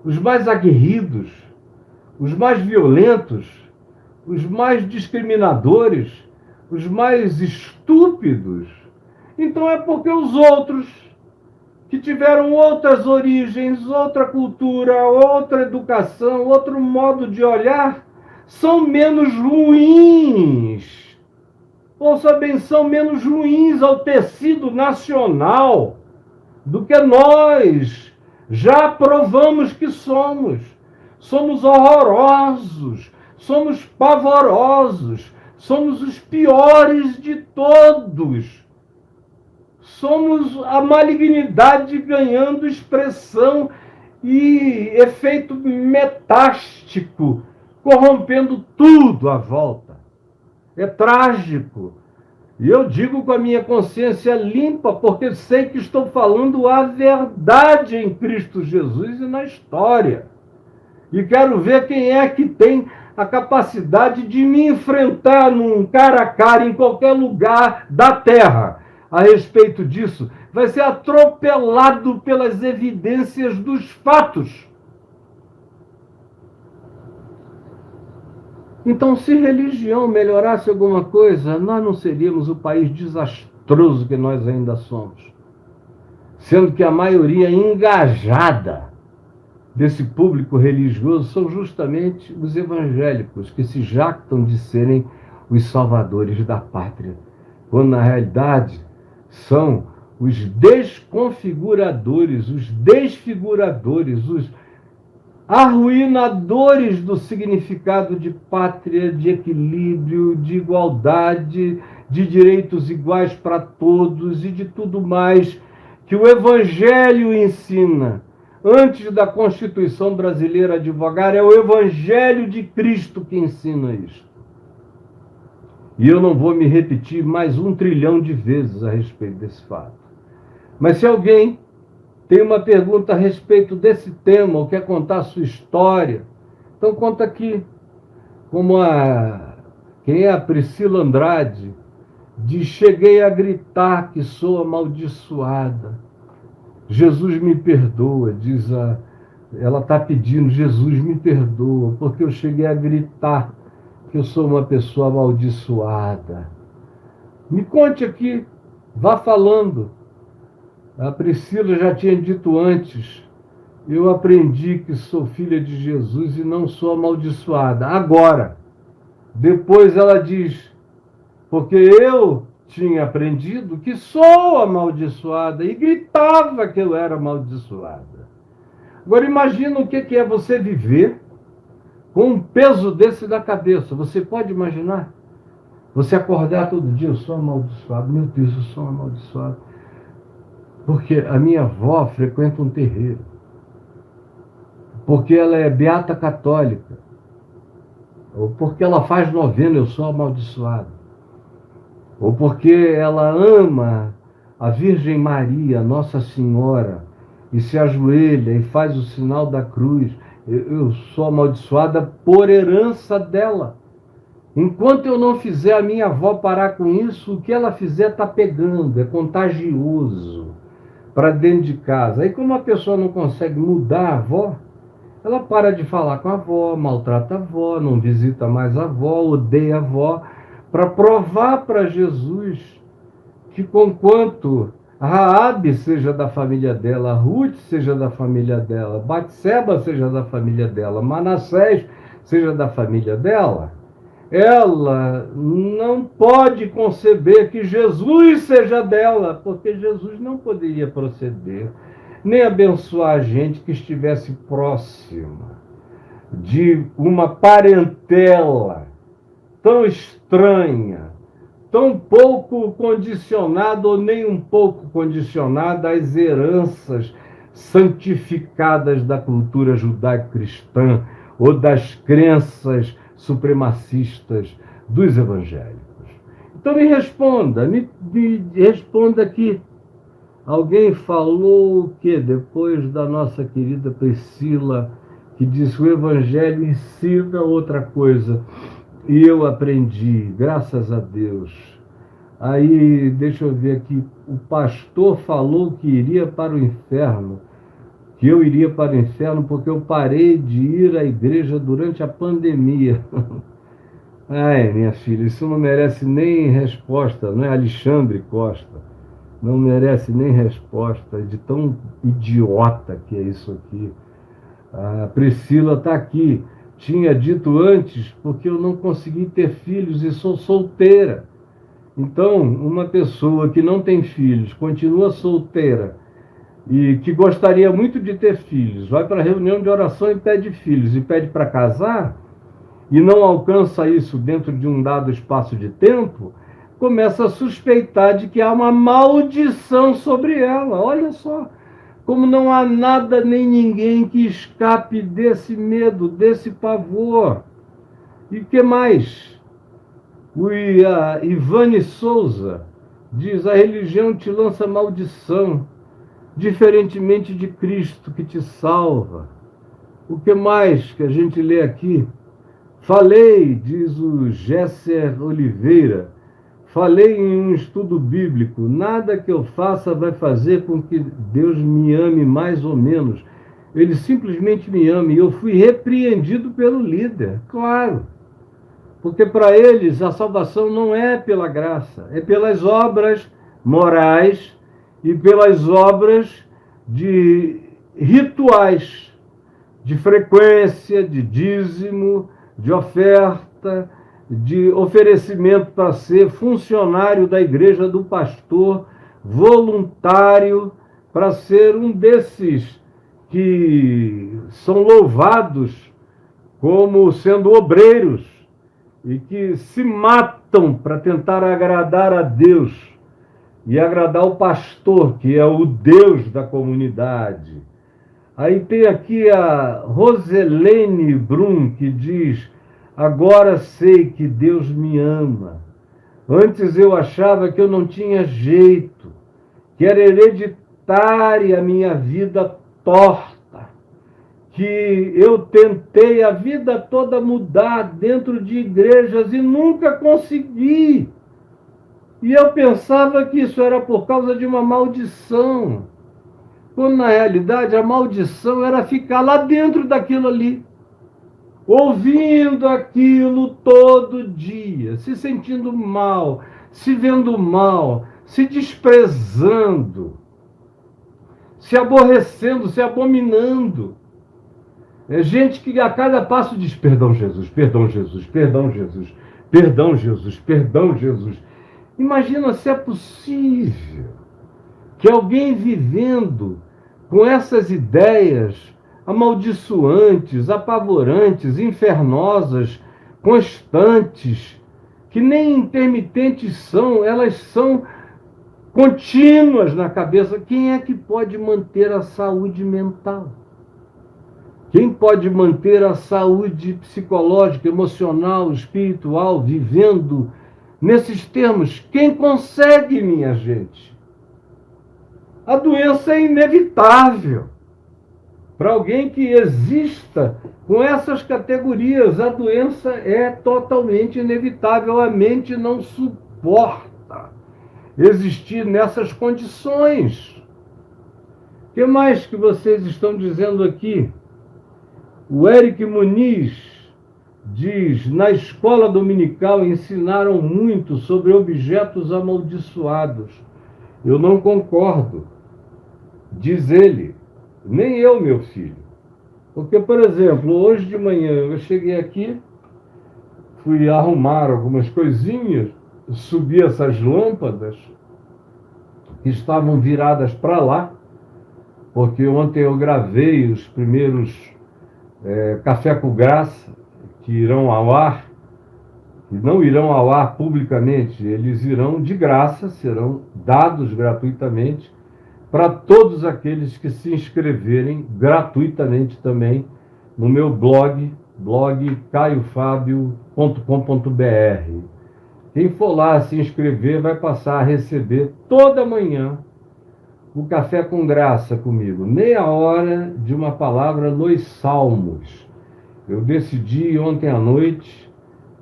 os mais aguerridos, os mais violentos, os mais discriminadores, os mais estúpidos, então é porque os outros, que tiveram outras origens, outra cultura, outra educação, outro modo de olhar, são menos ruins. Ouça bem, são menos ruins ao tecido nacional do que nós já provamos que somos. Somos horrorosos, somos pavorosos, somos os piores de todos. Somos a malignidade ganhando expressão e efeito metástico, corrompendo tudo à volta. É trágico. E eu digo com a minha consciência limpa, porque sei que estou falando a verdade em Cristo Jesus e na história. E quero ver quem é que tem a capacidade de me enfrentar num cara a cara em qualquer lugar da terra. A respeito disso, vai ser atropelado pelas evidências dos fatos. Então, se religião melhorasse alguma coisa, nós não seríamos o país desastroso que nós ainda somos. Sendo que a maioria engajada desse público religioso são justamente os evangélicos, que se jactam de serem os salvadores da pátria, quando na realidade são os desconfiguradores, os desfiguradores, os arruinadores do significado de pátria, de equilíbrio, de igualdade, de direitos iguais para todos e de tudo mais que o Evangelho ensina. Antes da Constituição brasileira advogar, é o Evangelho de Cristo que ensina isso. E eu não vou me repetir mais 1 trilhão de vezes a respeito desse fato. Mas se alguém tem uma pergunta a respeito desse tema, ou quer contar a sua história, então conta aqui. Quem é a Priscila Andrade, diz: cheguei a gritar que sou amaldiçoada. Jesus me perdoa, ela está pedindo, Jesus me perdoa, porque eu cheguei a gritar que eu sou uma pessoa amaldiçoada. Me conte aqui, vá falando. A Priscila já tinha dito antes: eu aprendi que sou filha de Jesus e não sou amaldiçoada. Agora, Depois ela diz, porque eu tinha aprendido que sou amaldiçoada, e gritava que eu era amaldiçoada. Agora imagina o que é você viver com um peso desse na cabeça. Você pode imaginar? Você acordar todo dia, eu sou amaldiçoado, meu Deus, eu sou amaldiçoado. Porque a minha avó frequenta um terreiro. Porque ela é beata católica. Ou porque ela faz novena, eu sou amaldiçoado. Ou porque ela ama a Virgem Maria, Nossa Senhora, e se ajoelha e faz o sinal da cruz. Eu sou amaldiçoada por herança dela. Enquanto eu não fizer a minha avó parar com isso, o que ela fizer está pegando, é contagioso para dentro de casa. Aí, como a pessoa não consegue mudar a avó, ela para de falar com a avó, maltrata a avó, não visita mais a avó, odeia a avó, para provar para Jesus que, conquanto Raabe seja da família dela, Ruth seja da família dela, Batseba seja da família dela, Manassés seja da família dela, ela não pode conceber que Jesus seja dela, porque Jesus não poderia proceder, nem abençoar a gente que estivesse próxima de uma parentela tão estranha, tão pouco condicionada ou nem um pouco condicionada às heranças santificadas da cultura judaico-cristã ou das crenças supremacistas dos evangélicos. Então me responda, me responda aqui. Alguém falou que depois da nossa querida Priscila, que disse que o evangelho ensina outra coisa. E eu aprendi, graças a Deus. Aí, deixa eu ver aqui, o pastor falou que iria para o inferno, que eu iria para o inferno porque eu parei de ir à igreja durante a pandemia. Ai, minha filha, isso não merece nem resposta, não é Alexandre Costa? Não merece nem resposta de tão idiota que é isso aqui. A Priscila está aqui. Tinha dito antes, porque eu não consegui ter filhos e sou solteira. Então, uma pessoa que não tem filhos, continua solteira e que gostaria muito de ter filhos, vai para a reunião de oração e pede filhos, e pede para casar, e não alcança isso dentro de um dado espaço de tempo, começa a suspeitar de que há uma maldição sobre ela. Olha só, como não há nada nem ninguém que escape desse medo, desse pavor. E o que mais? O Ivane Souza diz, a religião te lança maldição, diferentemente de Cristo que te salva. O que mais que a gente lê aqui? Falei, diz o Gesser Oliveira, falei em um estudo bíblico, nada que eu faça vai fazer com que Deus me ame mais ou menos. Ele simplesmente me ama, e eu fui repreendido pelo líder, claro. Porque para eles a salvação não é pela graça, é pelas obras morais e pelas obras de rituais, de frequência, de dízimo, de oferta, de oferecimento para ser funcionário da igreja do pastor, voluntário, para ser um desses que são louvados como sendo obreiros e que se matam para tentar agradar a Deus e agradar o pastor, que é o Deus da comunidade. Aí tem aqui a Roselene Brum, que diz, agora sei que Deus me ama. Antes eu achava que eu não tinha jeito, que era hereditária a minha vida torta, que eu tentei a vida toda mudar dentro de igrejas e nunca consegui. E eu pensava que isso era por causa de uma maldição, quando na realidade a maldição era ficar lá dentro daquilo ali, ouvindo aquilo todo dia, se sentindo mal, se vendo mal, se desprezando, se aborrecendo, se abominando. É gente que a cada passo diz perdão, Jesus, perdão, Jesus, perdão, Jesus, perdão, Jesus, perdão, Jesus. Imagina se é possível que alguém vivendo com essas ideias amaldiçoantes, apavorantes, infernosas, constantes, que nem intermitentes são, elas são contínuas na cabeça. Quem é que pode manter a saúde mental? Quem pode manter a saúde psicológica, emocional, espiritual, vivendo nesses termos? Quem consegue, minha gente? A doença é inevitável. Para alguém que exista com essas categorias, a doença é totalmente inevitável. A mente não suporta existir nessas condições. O que mais que vocês estão dizendo aqui? O Eric Muniz diz: na escola dominical ensinaram muito sobre objetos amaldiçoados. Eu não concordo, diz ele. Nem eu, meu filho. Porque, por exemplo, hoje de manhã eu cheguei aqui, fui arrumar algumas coisinhas, subi essas lâmpadas que estavam viradas para lá, porque ontem eu gravei os primeiros Café com Graça, que irão ao ar, e não irão ao ar publicamente, eles irão de graça, serão dados gratuitamente para todos aqueles que se inscreverem gratuitamente também no meu blog caiofabio.com.br. Quem for lá se inscrever vai passar a receber toda manhã o Café com Graça comigo, meia hora de uma palavra nos Salmos. Eu decidi ontem à noite,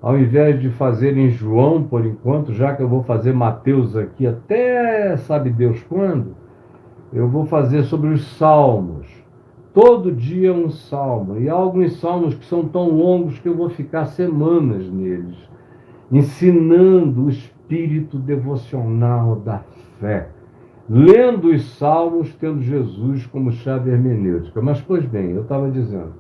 ao invés de fazer em João por enquanto, já que eu vou fazer Mateus aqui até sabe Deus quando, eu vou fazer sobre os salmos. Todo dia um salmo. E há alguns salmos que são tão longos que eu vou ficar semanas neles, ensinando o espírito devocional da fé. Lendo os salmos, tendo Jesus como chave hermenêutica. Mas, pois bem, eu estava dizendo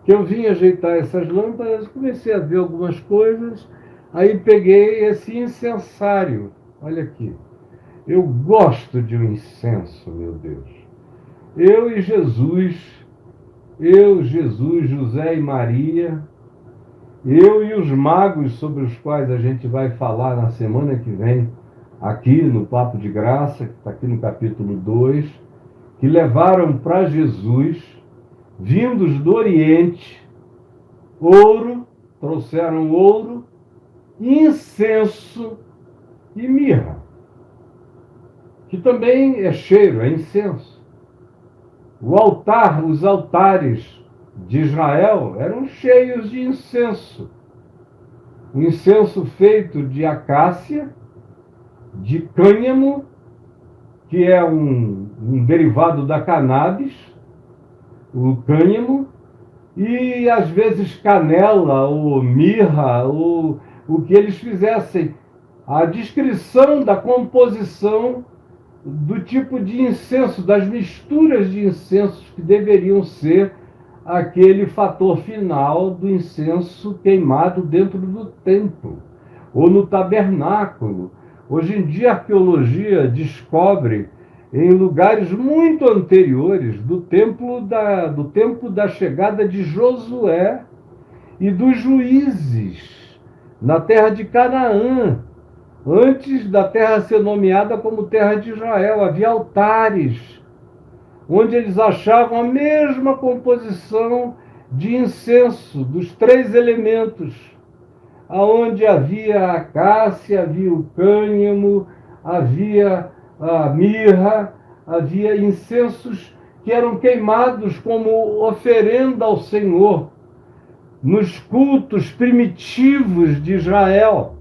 que eu vim ajeitar essas lâmpadas, comecei a ver algumas coisas, aí peguei esse incensário. Olha aqui. Eu gosto de um incenso, meu Deus. Eu, Jesus, José e Maria, eu e os magos sobre os quais a gente vai falar na semana que vem, aqui no Papo de Graça, que está aqui no capítulo 2, que levaram para Jesus, vindos do Oriente, ouro, trouxeram ouro, incenso e mirra, que também é cheiro, é incenso. O altar, os altares de Israel eram cheios de incenso. O incenso feito de acácia, de cânhamo, que é um derivado da cannabis, o cânhamo, e às vezes canela ou mirra, ou o que eles fizessem. A descrição da composição do tipo de incenso, das misturas de incensos que deveriam ser aquele fator final do incenso queimado dentro do templo ou no tabernáculo. Hoje em dia a arqueologia descobre em lugares muito anteriores do tempo da chegada de Josué e dos juízes na terra de Canaã. Antes da terra ser nomeada como terra de Israel, havia altares onde eles achavam a mesma composição de incenso dos 3 elementos, aonde havia a acácia, havia o cânhamo, havia a mirra, havia incensos que eram queimados como oferenda ao Senhor nos cultos primitivos de Israel.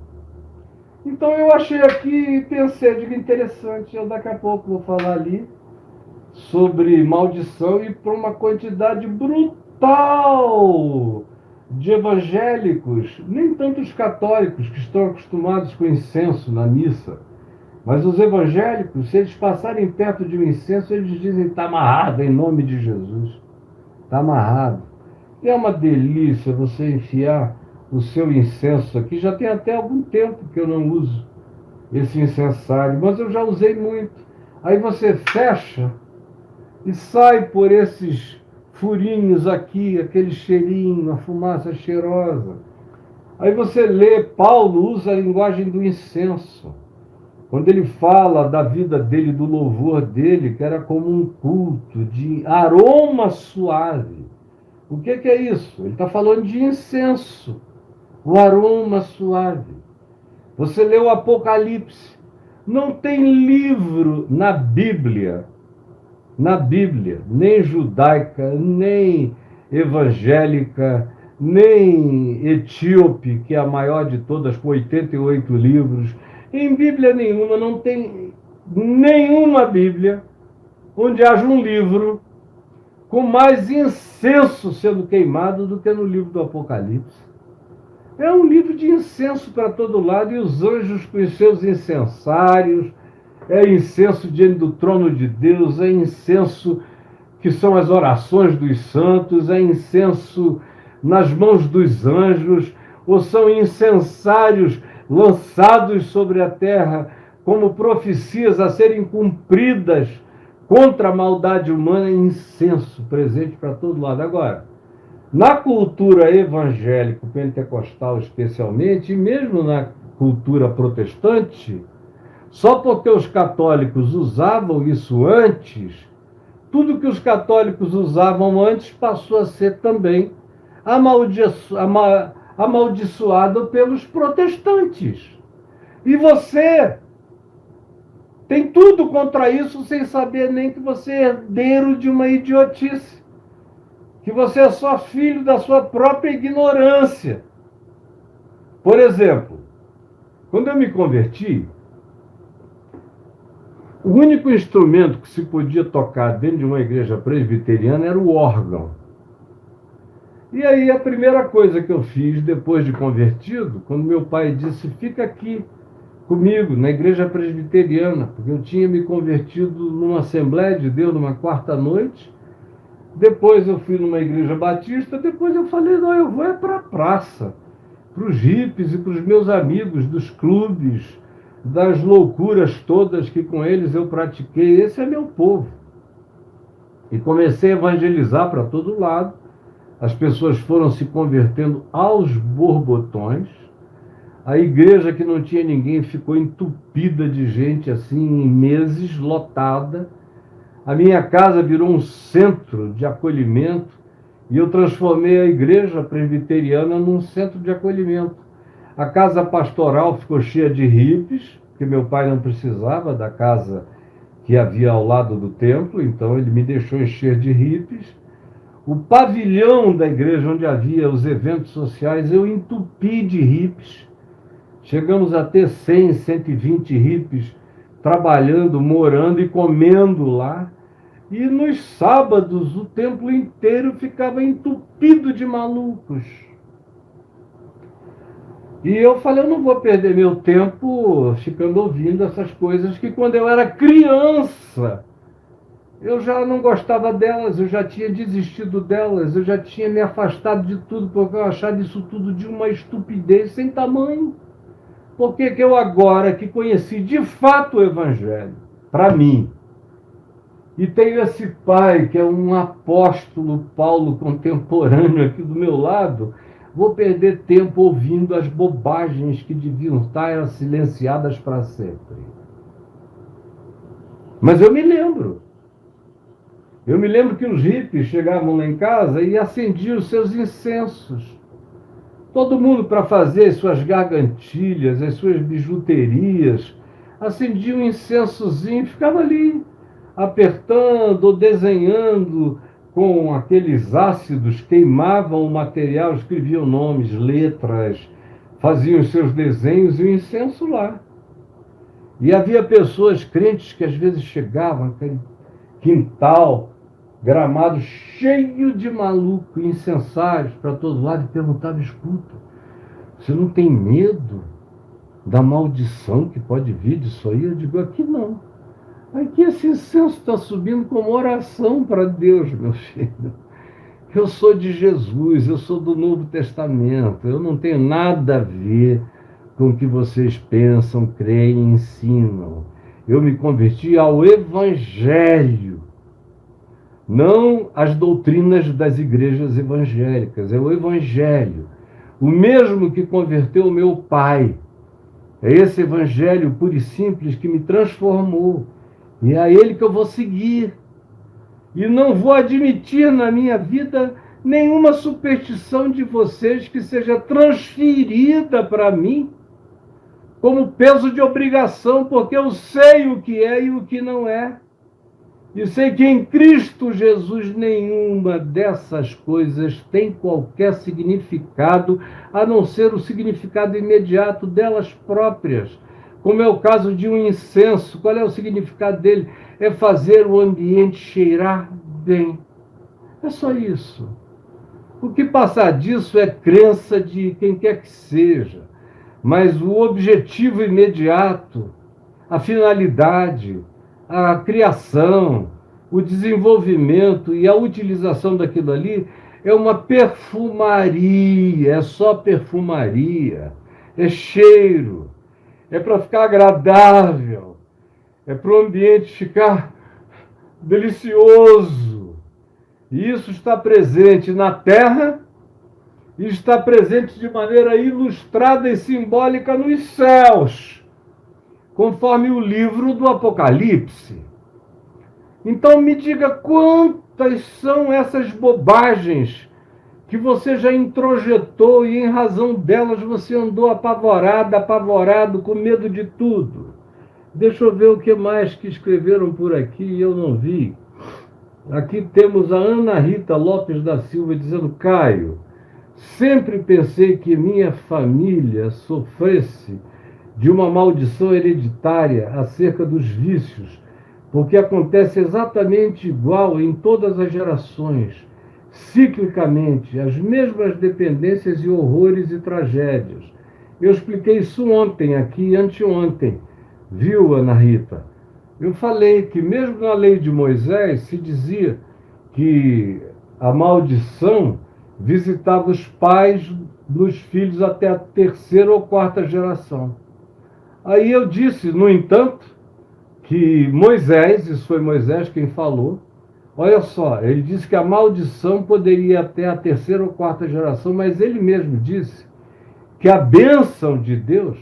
Então eu achei aqui e pensei, digo, interessante, eu daqui a pouco vou falar ali sobre maldição e por uma quantidade brutal de evangélicos, nem tanto os católicos que estão acostumados com incenso na missa, mas os evangélicos, se eles passarem perto de um incenso, eles dizem, está amarrado em nome de Jesus, está amarrado. E é uma delícia você enfiar o seu incenso aqui. Já tem até algum tempo que eu não uso esse incensário, mas eu já usei muito. Aí você fecha e sai por esses furinhos aqui, aquele cheirinho, a fumaça cheirosa. Aí você lê, Paulo usa a linguagem do incenso. Quando ele fala da vida dele, do louvor dele, que era como um culto de aroma suave. O que é isso? Ele está falando de incenso, o aroma suave. Você lê o Apocalipse. Não tem livro na Bíblia, nem judaica, nem evangélica, nem etíope, que é a maior de todas, com 88 livros. Em Bíblia nenhuma, não tem nenhuma Bíblia onde haja um livro com mais incenso sendo queimado do que no livro do Apocalipse. É um livro de incenso para todo lado, e os anjos com os seus incensários, é incenso diante do trono de Deus, é incenso que são as orações dos santos, é incenso nas mãos dos anjos, ou são incensários lançados sobre a terra como profecias a serem cumpridas contra a maldade humana, é incenso presente para todo lado. Agora, na cultura evangélico-pentecostal especialmente, e mesmo na cultura protestante, só porque os católicos usavam isso antes, tudo que os católicos usavam antes passou a ser também amaldiçoado pelos protestantes. E você tem tudo contra isso sem saber nem que você é herdeiro de uma idiotice, que você é só filho da sua própria ignorância. Por exemplo, quando eu me converti, o único instrumento que se podia tocar dentro de uma igreja presbiteriana era o órgão. E aí a primeira coisa que eu fiz depois de convertido, quando meu pai disse, fica aqui comigo na igreja presbiteriana, porque eu tinha me convertido numa Assembleia de Deus, numa quarta noite, depois eu fui numa igreja batista, depois eu falei, não, eu vou é para a praça, para os hippies e para os meus amigos dos clubes, das loucuras todas que com eles eu pratiquei, esse é meu povo. E comecei a evangelizar para todo lado, as pessoas foram se convertendo aos borbotões, a igreja que não tinha ninguém ficou entupida de gente assim em meses, lotada. A minha casa virou um centro de acolhimento e eu transformei a igreja presbiteriana num centro de acolhimento. A casa pastoral ficou cheia de hippies, porque meu pai não precisava da casa que havia ao lado do templo, então ele me deixou encher de hippies. O pavilhão da igreja, onde havia os eventos sociais, eu entupi de hippies. Chegamos a ter 100, 120 hippies trabalhando, morando e comendo lá. E nos sábados o templo inteiro ficava entupido de malucos. E eu falei, eu não vou perder meu tempo ficando ouvindo essas coisas que quando eu era criança eu já não gostava delas, eu já tinha desistido delas, eu já tinha me afastado de tudo, porque eu achava isso tudo de uma estupidez sem tamanho. Por que eu agora que conheci de fato o Evangelho, para mim, e tenho esse pai que é um apóstolo Paulo contemporâneo aqui do meu lado, vou perder tempo ouvindo as bobagens que deviam estar silenciadas para sempre? Mas eu me lembro. Eu me lembro que os hippies chegavam lá em casa e acendiam os seus incensos. Todo mundo, para fazer suas gargantilhas, as suas bijuterias, acendia um incensozinho e ficava ali, apertando ou desenhando com aqueles ácidos, queimavam o material, escreviam nomes, letras, faziam os seus desenhos e o incenso lá. E havia pessoas crentes que às vezes chegavam naquele quintal, gramado cheio de maluco, incensários para todo lado, e perguntavam, escuta, você não tem medo da maldição que pode vir disso aí? Eu digo, aqui não. Aqui esse incenso está subindo como oração para Deus, meu filho. Eu sou de Jesus, eu sou do Novo Testamento, eu não tenho nada a ver com o que vocês pensam, creem e ensinam. Eu me converti ao Evangelho, não às doutrinas das igrejas evangélicas, é o Evangelho. O mesmo que converteu o meu pai. É esse Evangelho puro e simples que me transformou. E é a ele que eu vou seguir. E não vou admitir na minha vida nenhuma superstição de vocês que seja transferida para mim como peso de obrigação, porque eu sei o que é e o que não é. E sei que em Cristo Jesus nenhuma dessas coisas tem qualquer significado, a não ser o significado imediato delas próprias. Como é o caso de um incenso. Qual é o significado dele? É fazer o ambiente cheirar bem. É só isso. O que passar disso é crença de quem quer que seja. Mas o objetivo imediato, a finalidade, a criação, o desenvolvimento e a utilização daquilo ali é uma perfumaria, é só perfumaria, é cheiro, é para ficar agradável, é para o ambiente ficar delicioso. E isso está presente na terra e está presente de maneira ilustrada e simbólica nos céus, conforme o livro do Apocalipse. Então me diga quantas são essas bobagens que você já introjetou e em razão delas você andou apavorado, com medo de tudo. Deixa eu ver o que mais que escreveram por aqui e eu não vi. Aqui temos a Ana Rita Lopes da Silva dizendo: Caio, sempre pensei que minha família sofresse de uma maldição hereditária acerca dos vícios, porque acontece exatamente igual em todas as gerações, ciclicamente, as mesmas dependências e horrores e tragédias. Eu expliquei isso ontem aqui, anteontem, viu, Ana Rita? Eu falei que mesmo na lei de Moisés se dizia que a maldição visitava os pais dos filhos até a terceira ou quarta geração. Aí eu disse, no entanto, que Moisés, isso foi Moisés quem falou, olha só, ele disse que a maldição poderia ir até a terceira ou quarta geração, mas ele mesmo disse que a bênção de Deus,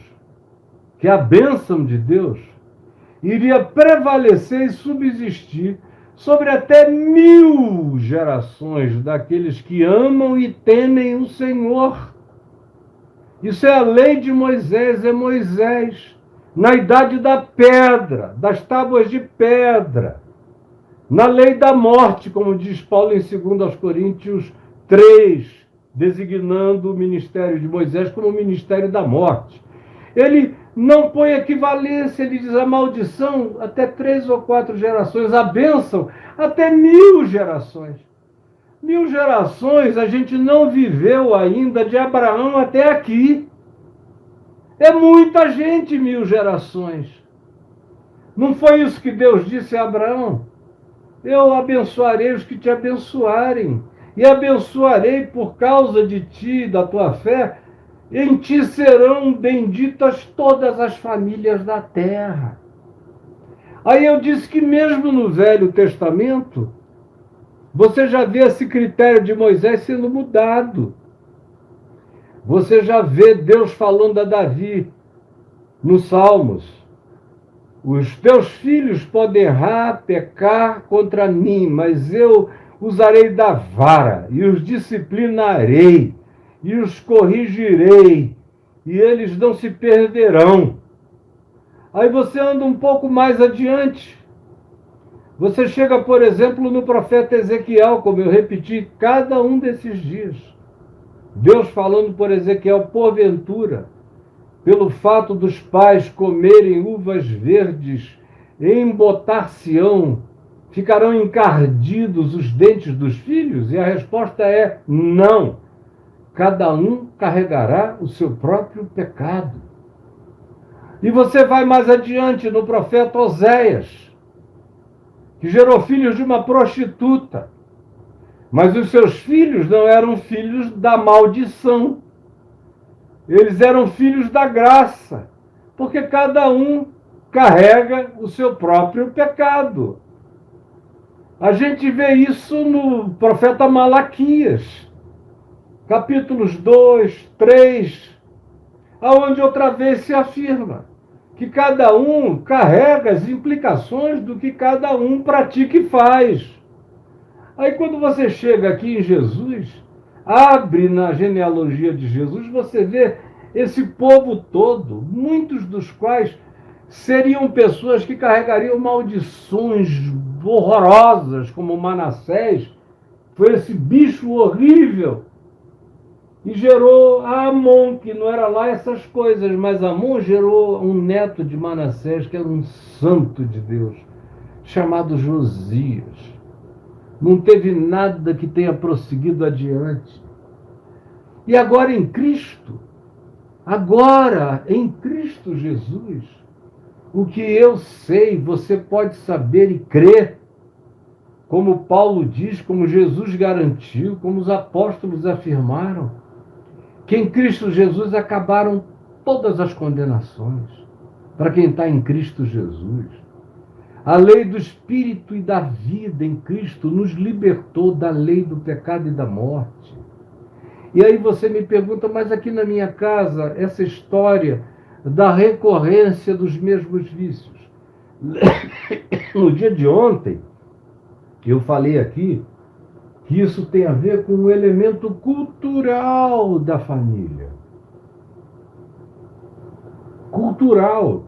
iria prevalecer e subsistir sobre até 1000 gerações daqueles que amam e temem o Senhor. Isso é a lei de Moisés, é Moisés, na idade da pedra, das tábuas de pedra, na lei da morte, como diz Paulo em 2 Coríntios 3, designando o ministério de Moisés como o ministério da morte. Ele não põe equivalência, ele diz a maldição até 3 ou 4 gerações, a bênção até 1000 gerações. 1000 gerações a gente não viveu ainda de Abraão até aqui. É muita gente, 1000 gerações. Não foi isso que Deus disse a Abraão? Eu abençoarei os que te abençoarem, e abençoarei por causa de ti e da tua fé. Em ti serão benditas todas as famílias da terra. Aí eu disse que mesmo no Velho Testamento, você já vê esse critério de Moisés sendo mudado. Você já vê Deus falando a Davi nos Salmos: os teus filhos podem errar, pecar contra mim, mas eu usarei da vara e os disciplinarei e os corrigirei, e eles não se perderão. Aí você anda um pouco mais adiante. Você chega, por exemplo, no profeta Ezequiel, como eu repeti cada um desses dias. Deus falando por Ezequiel: porventura, pelo fato dos pais comerem uvas verdes, embotar-se-ão, ficarão encardidos os dentes dos filhos? E a resposta é não. Cada um carregará o seu próprio pecado. E você vai mais adiante no profeta Oséias, que gerou filhos de uma prostituta. Mas os seus filhos não eram filhos da maldição. Eles eram filhos da graça, porque cada um carrega o seu próprio pecado. A gente vê isso no profeta Malaquias, capítulos 2, 3, aonde outra vez se afirma que cada um carrega as implicações do que cada um pratica e faz. Aí quando você chega aqui em Jesus, abre na genealogia de Jesus, você vê esse povo todo, muitos dos quais seriam pessoas que carregariam maldições horrorosas, como Manassés, foi esse bicho horrível, e gerou a Amon, que não era lá essas coisas, mas Amon gerou um neto de Manassés, que era um santo de Deus, chamado Josias. Não teve nada que tenha prosseguido adiante. E agora em Cristo, Jesus, o que eu sei, você pode saber e crer, como Paulo diz, como Jesus garantiu, como os apóstolos afirmaram, que em Cristo Jesus acabaram todas as condenações para quem está em Cristo Jesus. A lei do Espírito e da vida em Cristo nos libertou da lei do pecado e da morte. E aí você me pergunta, mas aqui na minha casa, essa história da recorrência dos mesmos vícios. No dia de ontem, eu falei aqui que isso tem a ver com o elemento cultural da família. Cultural.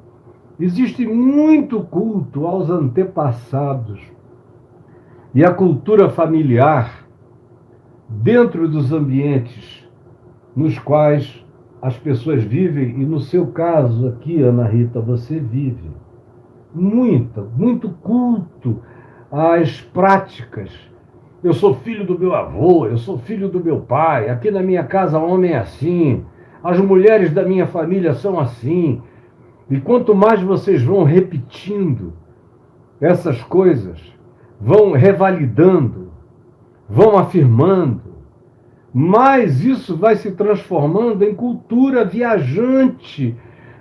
Existe muito culto aos antepassados. E a cultura familiar, dentro dos ambientes nos quais as pessoas vivem, e no seu caso aqui, Ana Rita, você vive. Muito culto às práticas. Eu sou filho do meu avô, eu sou filho do meu pai, aqui na minha casa o homem é assim, as mulheres da minha família são assim. E quanto mais vocês vão repetindo essas coisas, vão revalidando, vão afirmando, mais isso vai se transformando em cultura viajante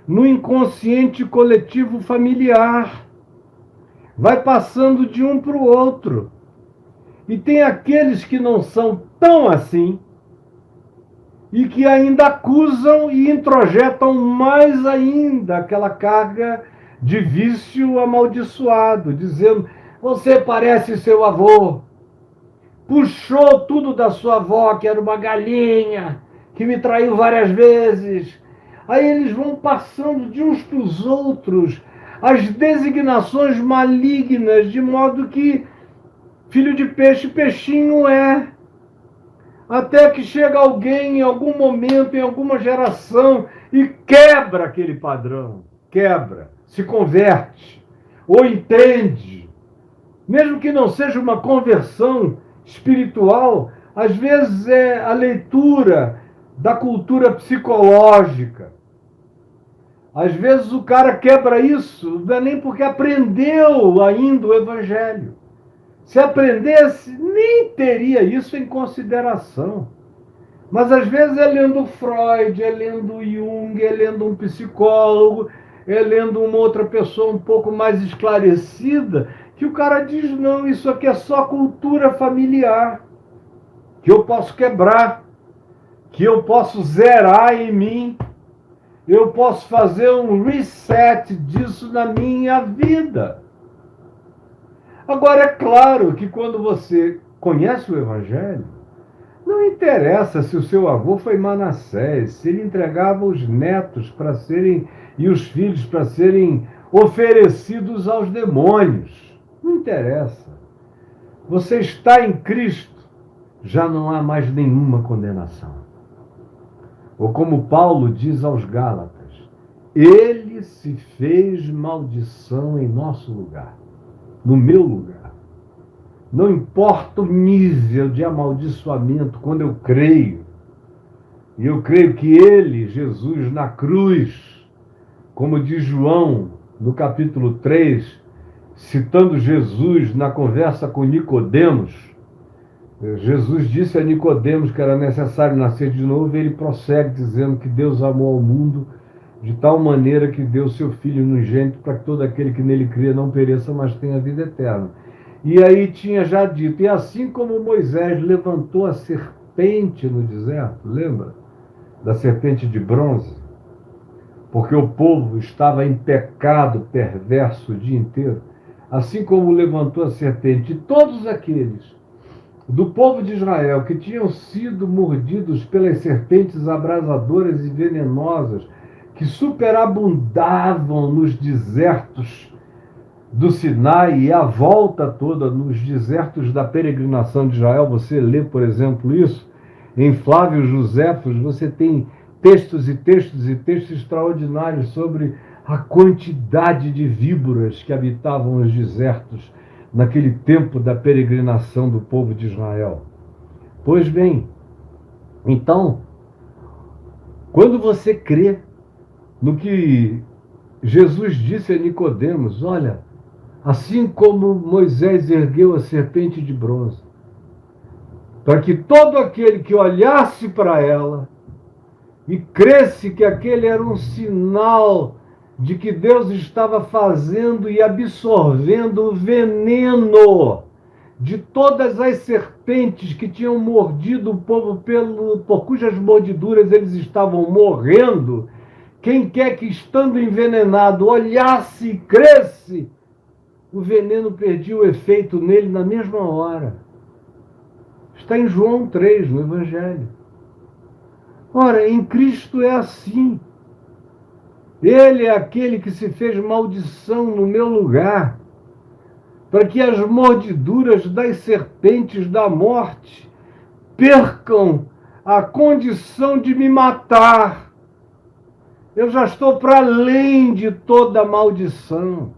no inconsciente coletivo familiar. Vai passando de um para o outro. E tem aqueles que não são tão assim e que ainda acusam e introjetam mais ainda aquela carga de vício amaldiçoado, dizendo: você parece seu avô, puxou tudo da sua avó, que era uma galinha, que me traiu várias vezes. Aí eles vão passando de uns para os outros as designações malignas, de modo que filho de peixe, peixinho é. Até que chega alguém em algum momento, em alguma geração, e quebra aquele padrão. Quebra, se converte, ou entende. Mesmo que não seja uma conversão espiritual, às vezes é a leitura da cultura psicológica. Às vezes o cara quebra isso, não é nem porque aprendeu ainda o Evangelho. Se aprendesse, nem teria isso em consideração. Mas às vezes é lendo Freud, é lendo Jung, é lendo um psicólogo, é lendo uma outra pessoa um pouco mais esclarecida, que o cara diz: não, isso aqui é só cultura familiar, que eu posso quebrar, que eu posso zerar em mim, eu posso fazer um reset disso na minha vida. Agora, é claro que quando você conhece o Evangelho, não interessa se o seu avô foi Manassés, se ele entregava os netos para serem, e os filhos para serem oferecidos aos demônios. Não interessa. Você está em Cristo, já não há mais nenhuma condenação. Ou como Paulo diz aos Gálatas: ele se fez maldição em nosso lugar, no meu lugar. Não importa o nível de amaldiçoamento, quando eu creio, e eu creio que ele, Jesus, na cruz, como diz João no capítulo 3, citando Jesus na conversa com Nicodemos, Jesus disse a Nicodemos que era necessário nascer de novo, e ele prossegue dizendo que Deus amou ao mundo de tal maneira que deu seu Filho unigênito para que todo aquele que nele cria não pereça, mas tenha vida eterna. E aí tinha já dito, e assim como Moisés levantou a serpente no deserto, lembra? Da serpente de bronze, porque o povo estava em pecado perverso o dia inteiro, assim como levantou a serpente, todos aqueles do povo de Israel que tinham sido mordidos pelas serpentes abrasadoras e venenosas que superabundavam nos desertos do Sinai e a volta toda nos desertos da peregrinação de Israel. Você lê, por exemplo, isso em Flávio Joséfos, você tem textos e textos e textos extraordinários sobre a quantidade de víboras que habitavam os desertos naquele tempo da peregrinação do povo de Israel. Pois bem, então, quando você crê no que Jesus disse a Nicodemos, olha, assim como Moisés ergueu a serpente de bronze, para que todo aquele que olhasse para ela e cresce que aquele era um sinal de que Deus estava fazendo e absorvendo o veneno de todas as serpentes que tinham mordido o povo por cujas mordiduras eles estavam morrendo. Quem quer que, estando envenenado, olhasse e cresce, o veneno perdia o efeito nele na mesma hora. Está em João 3, no Evangelho. Ora, em Cristo é assim. Ele é aquele que se fez maldição no meu lugar, para que as mordiduras das serpentes da morte percam a condição de me matar. Eu já estou para além de toda maldição.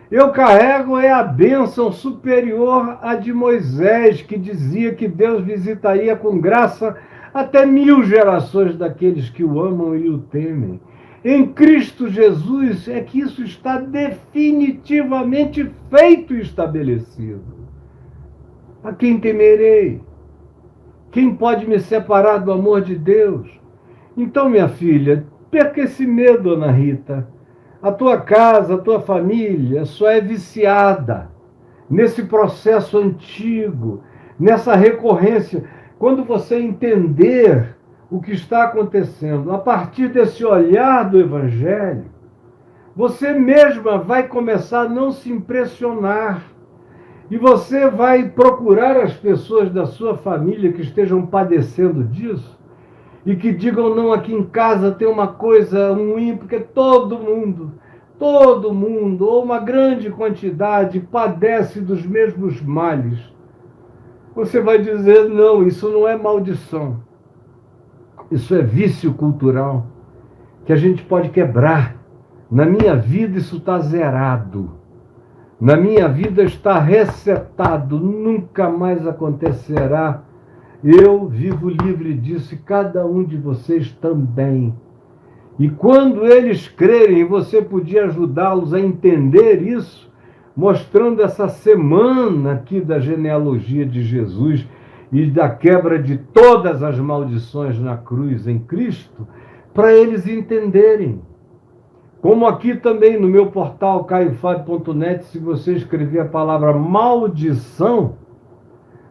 Eu carrego a bênção superior à de Moisés, que dizia que Deus visitaria com graça até 1000 gerações daqueles que o amam e o temem. Em Cristo Jesus é que isso está definitivamente feito e estabelecido. A quem temerei? Quem pode me separar do amor de Deus? Então, minha filha, perca esse medo, Ana Rita. A tua casa, a tua família só é viciada nesse processo antigo, nessa recorrência. Quando você entender o que está acontecendo, a partir desse olhar do Evangelho, você mesma vai começar a não se impressionar. E você vai procurar as pessoas da sua família que estejam padecendo disso e que digam, não, aqui em casa tem uma coisa ruim, porque todo mundo, ou uma grande quantidade, padece dos mesmos males. Você vai dizer, não, isso não é maldição. Isso é vício cultural que a gente pode quebrar. Na minha vida isso está zerado. Na minha vida está resetado. Nunca mais acontecerá. Eu vivo livre disso e cada um de vocês também. E quando eles crerem, você podia ajudá-los a entender isso, mostrando essa semana aqui da genealogia de Jesus e da quebra de todas as maldições na cruz em Cristo, para eles entenderem. Como aqui também no meu portal caiofábio.net, se você escrever a palavra maldição,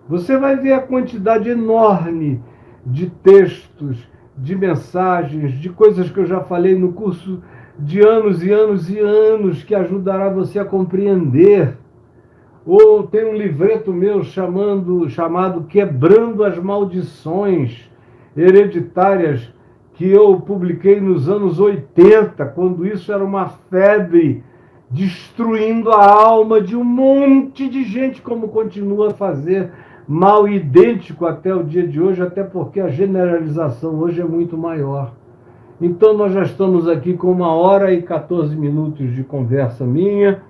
você vai ver a quantidade enorme de textos, de mensagens, de coisas que eu já falei no curso de anos e anos e anos, que ajudará você a compreender. Ou tem um livreto meu chamado Quebrando as Maldições Hereditárias, que eu publiquei nos anos 80, quando isso era uma febre, destruindo a alma de um monte de gente, como continua a fazer, mal idêntico até o dia de hoje, até porque a generalização hoje é muito maior. Então nós já estamos aqui com 1h e 14 minutos de conversa minha.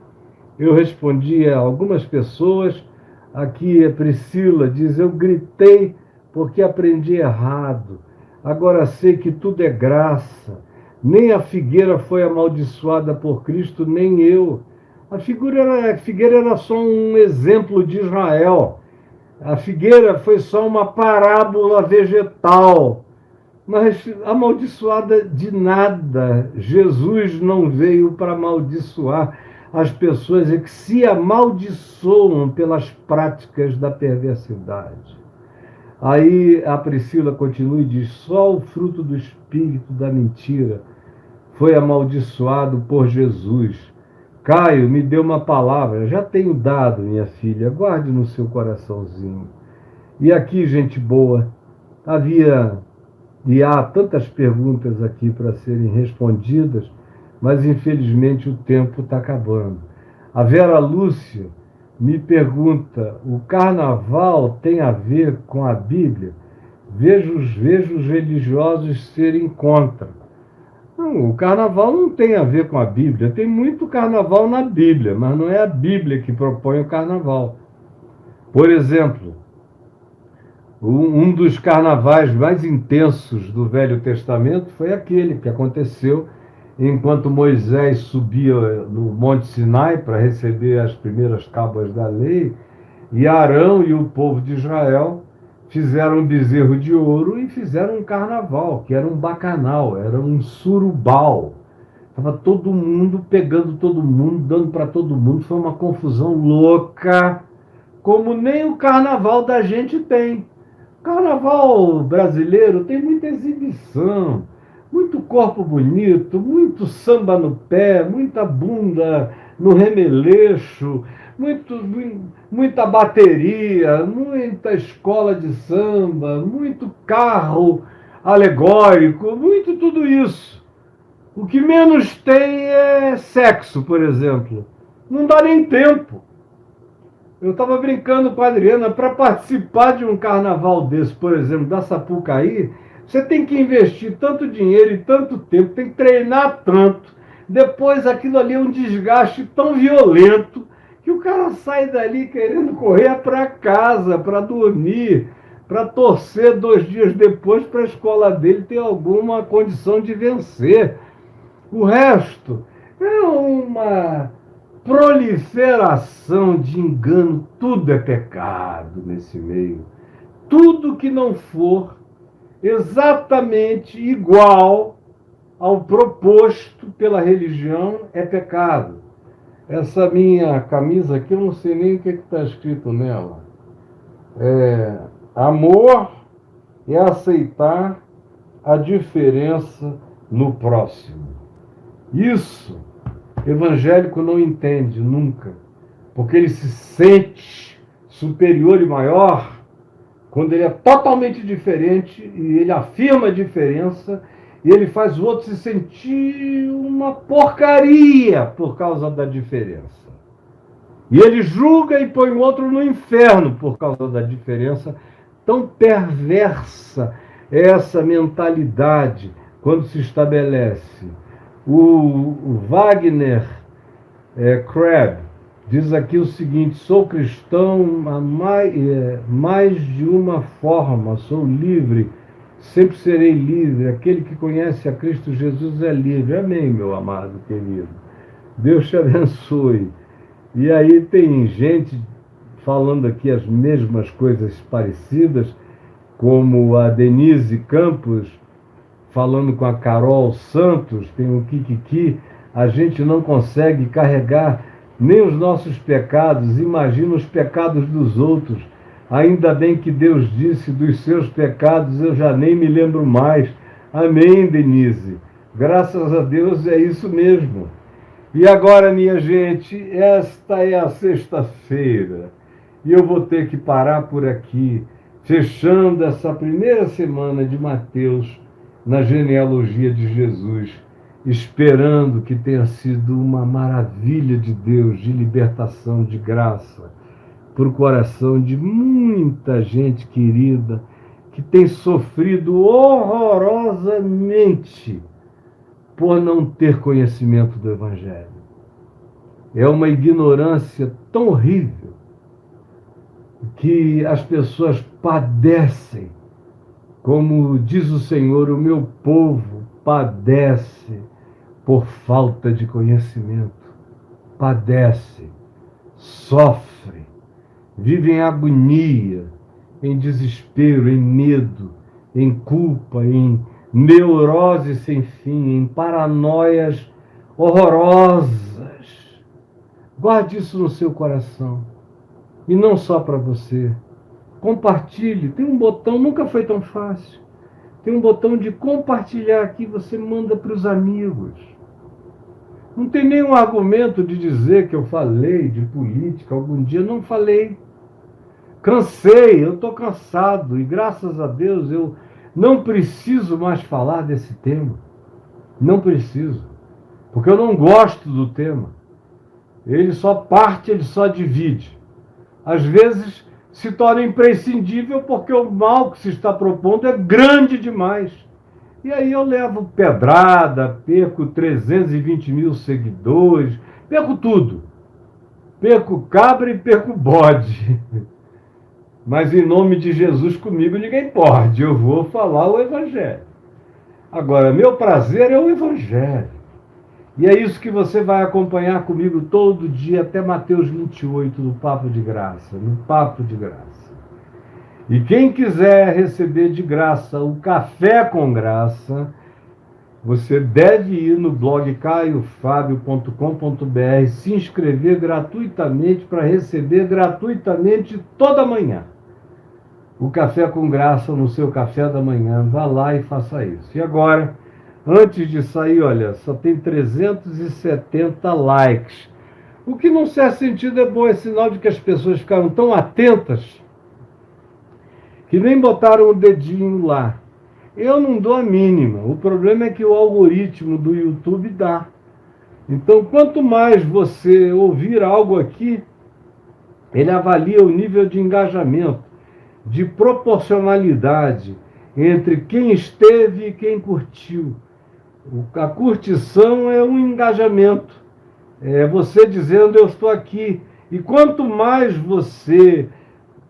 Eu respondi a algumas pessoas. Aqui a Priscila diz, eu gritei porque aprendi errado. Agora sei que tudo é graça. Nem a figueira foi amaldiçoada por Cristo, nem eu. A figueira era só um exemplo de Israel. A figueira foi só uma parábola vegetal, mas amaldiçoada de nada. Jesus não veio para amaldiçoar as pessoas que se amaldiçoam pelas práticas da perversidade. Aí a Priscila continua e diz: só o fruto do espírito da mentira foi amaldiçoado por Jesus. Caio, me deu uma palavra, já tenho dado, minha filha, guarde no seu coraçãozinho. E aqui, gente boa, há tantas perguntas aqui para serem respondidas, mas infelizmente o tempo está acabando. A Vera Lúcia me pergunta: o carnaval tem a ver com a Bíblia? Vejo os religiosos serem contra. Não, o carnaval não tem a ver com a Bíblia. Tem muito carnaval na Bíblia, mas não é a Bíblia que propõe o carnaval. Por exemplo, um dos carnavais mais intensos do Velho Testamento foi aquele que aconteceu enquanto Moisés subia no Monte Sinai para receber as primeiras tábuas da lei, e Arão e o povo de Israel fizeram um bezerro de ouro e fizeram um carnaval, que era um bacanal, era um surubal. Estava todo mundo pegando todo mundo, dando para todo mundo. Foi uma confusão louca, como nem o carnaval da gente tem. Carnaval brasileiro tem muita exibição, muito corpo bonito, muito samba no pé, muita bunda no remeleixo, muita bateria, muita escola de samba, muito carro alegórico, muito tudo isso. O que menos tem é sexo, por exemplo. Não dá nem tempo. Eu estava brincando com a Adriana, para participar de um carnaval desse, por exemplo, da Sapucaí, você tem que investir tanto dinheiro e tanto tempo, tem que treinar tanto. Depois aquilo ali é um desgaste tão violento que o cara sai dali querendo correr para casa, para dormir, para torcer 2 dias depois para a escola dele ter alguma condição de vencer. O resto é uma proliferação de engano. Tudo é pecado nesse meio. Tudo que não for exatamente igual ao proposto pela religião é pecado. Essa minha camisa aqui, eu não sei nem o que está escrito nela. Amor é aceitar a diferença no próximo. Isso, evangélico não entende nunca, porque ele se sente superior e maior quando ele é totalmente diferente e ele afirma a diferença e ele faz o outro se sentir uma porcaria por causa da diferença. E ele julga e põe o outro no inferno por causa da diferença. Tão perversa é essa mentalidade quando se estabelece. O Wagner Crabbe diz aqui o seguinte: sou cristão há mais de uma forma, sou livre, sempre serei livre. Aquele que conhece a Cristo Jesus é livre. Amém, meu amado querido. Deus te abençoe. E aí tem gente falando aqui as mesmas coisas parecidas, como a Denise Campos falando com a Carol Santos, tem um Kikiki. A gente não consegue carregar nem os nossos pecados, imagina os pecados dos outros. Ainda bem que Deus disse: dos seus pecados eu já nem me lembro mais. Amém, Denise. Graças a Deus é isso mesmo. E agora, minha gente, esta é a sexta-feira. E eu vou ter que parar por aqui, fechando essa primeira semana de Mateus na genealogia de Jesus, esperando que tenha sido uma maravilha de Deus, de libertação, de graça, para o coração de muita gente querida que tem sofrido horrorosamente por não ter conhecimento do Evangelho. É uma ignorância tão horrível que as pessoas padecem. Como diz o Senhor, o meu povo padece por falta de conhecimento. Padece, sofre. vivem em agonia, em desespero, em medo, em culpa, em neurose sem fim, em paranoias horrorosas. Guarde isso no seu coração. E não só para você. Compartilhe. Tem um botão, nunca foi tão fácil. Tem um botão de compartilhar aqui, você manda para os amigos. Não tem nenhum argumento de dizer que eu falei de política algum dia. Não falei. Cansei, eu estou cansado. E graças a Deus eu não preciso mais falar desse tema. Não preciso. Porque eu não gosto do tema. Ele só parte, ele só divide. Às vezes se torna imprescindível porque o mal que se está propondo é grande demais. E aí eu levo pedrada, perco 320 mil seguidores, perco tudo. Perco cabra e perco bode. Mas em nome de Jesus comigo ninguém pode. Eu vou falar o Evangelho. Agora, meu prazer é o Evangelho. E é isso que você vai acompanhar comigo todo dia até Mateus 28, no Papo de Graça. No Papo de Graça. E quem quiser receber de graça o Café com Graça, você deve ir no blog caiofabio.com.br, se inscrever gratuitamente para receber gratuitamente toda manhã o Café com Graça no seu café da manhã. Vá lá e faça isso. E agora, antes de sair, olha, só tem 370 likes. O que não certo sentido é bom, é sinal de que as pessoas ficaram tão atentas que nem botaram o dedinho lá. Eu não dou a mínima. O problema é que o algoritmo do YouTube dá. Então, quanto mais você ouvir algo aqui, ele avalia o nível de engajamento, de proporcionalidade entre quem esteve e quem curtiu. A curtição é um engajamento. É você dizendo, eu estou aqui. E quanto mais você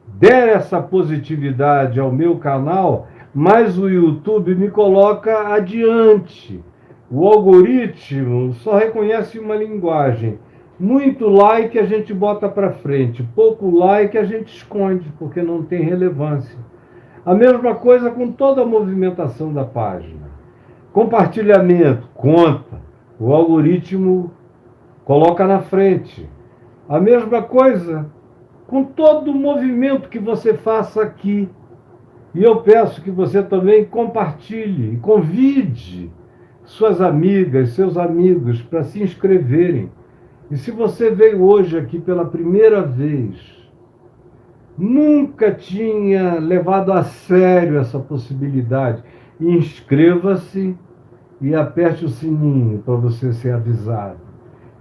der essa positividade ao meu canal, mais o YouTube me coloca adiante. O algoritmo só reconhece uma linguagem. Muito like a gente bota para frente, pouco like a gente esconde, porque não tem relevância. A mesma coisa com toda a movimentação da página. Compartilhamento, conta. O algoritmo coloca na frente. A mesma coisa com todo o movimento que você faça aqui. E eu peço que você também compartilhe, convide suas amigas, seus amigos para se inscreverem. E se você veio hoje aqui pela primeira vez, nunca tinha levado a sério essa possibilidade, inscreva-se e aperte o sininho para você ser avisado.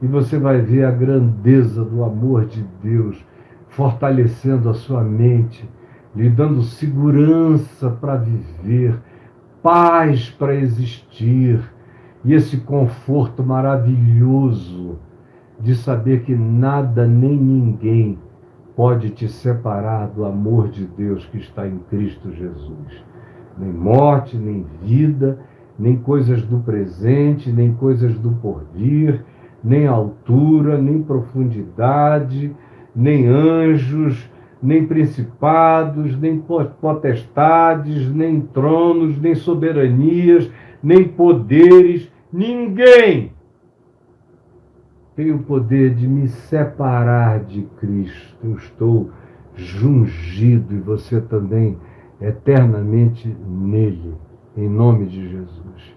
E você vai ver a grandeza do amor de Deus fortalecendo a sua mente, lhe dando segurança para viver, paz para existir, e esse conforto maravilhoso de saber que nada nem ninguém pode te separar do amor de Deus que está em Cristo Jesus. Nem morte, nem vida, nem coisas do presente, nem coisas do porvir, nem altura, nem profundidade, nem anjos, nem principados, nem potestades, nem tronos, nem soberanias, nem poderes. Ninguém tem o poder de me separar de Cristo. Eu estou jungido e você também eternamente nele, em nome de Jesus.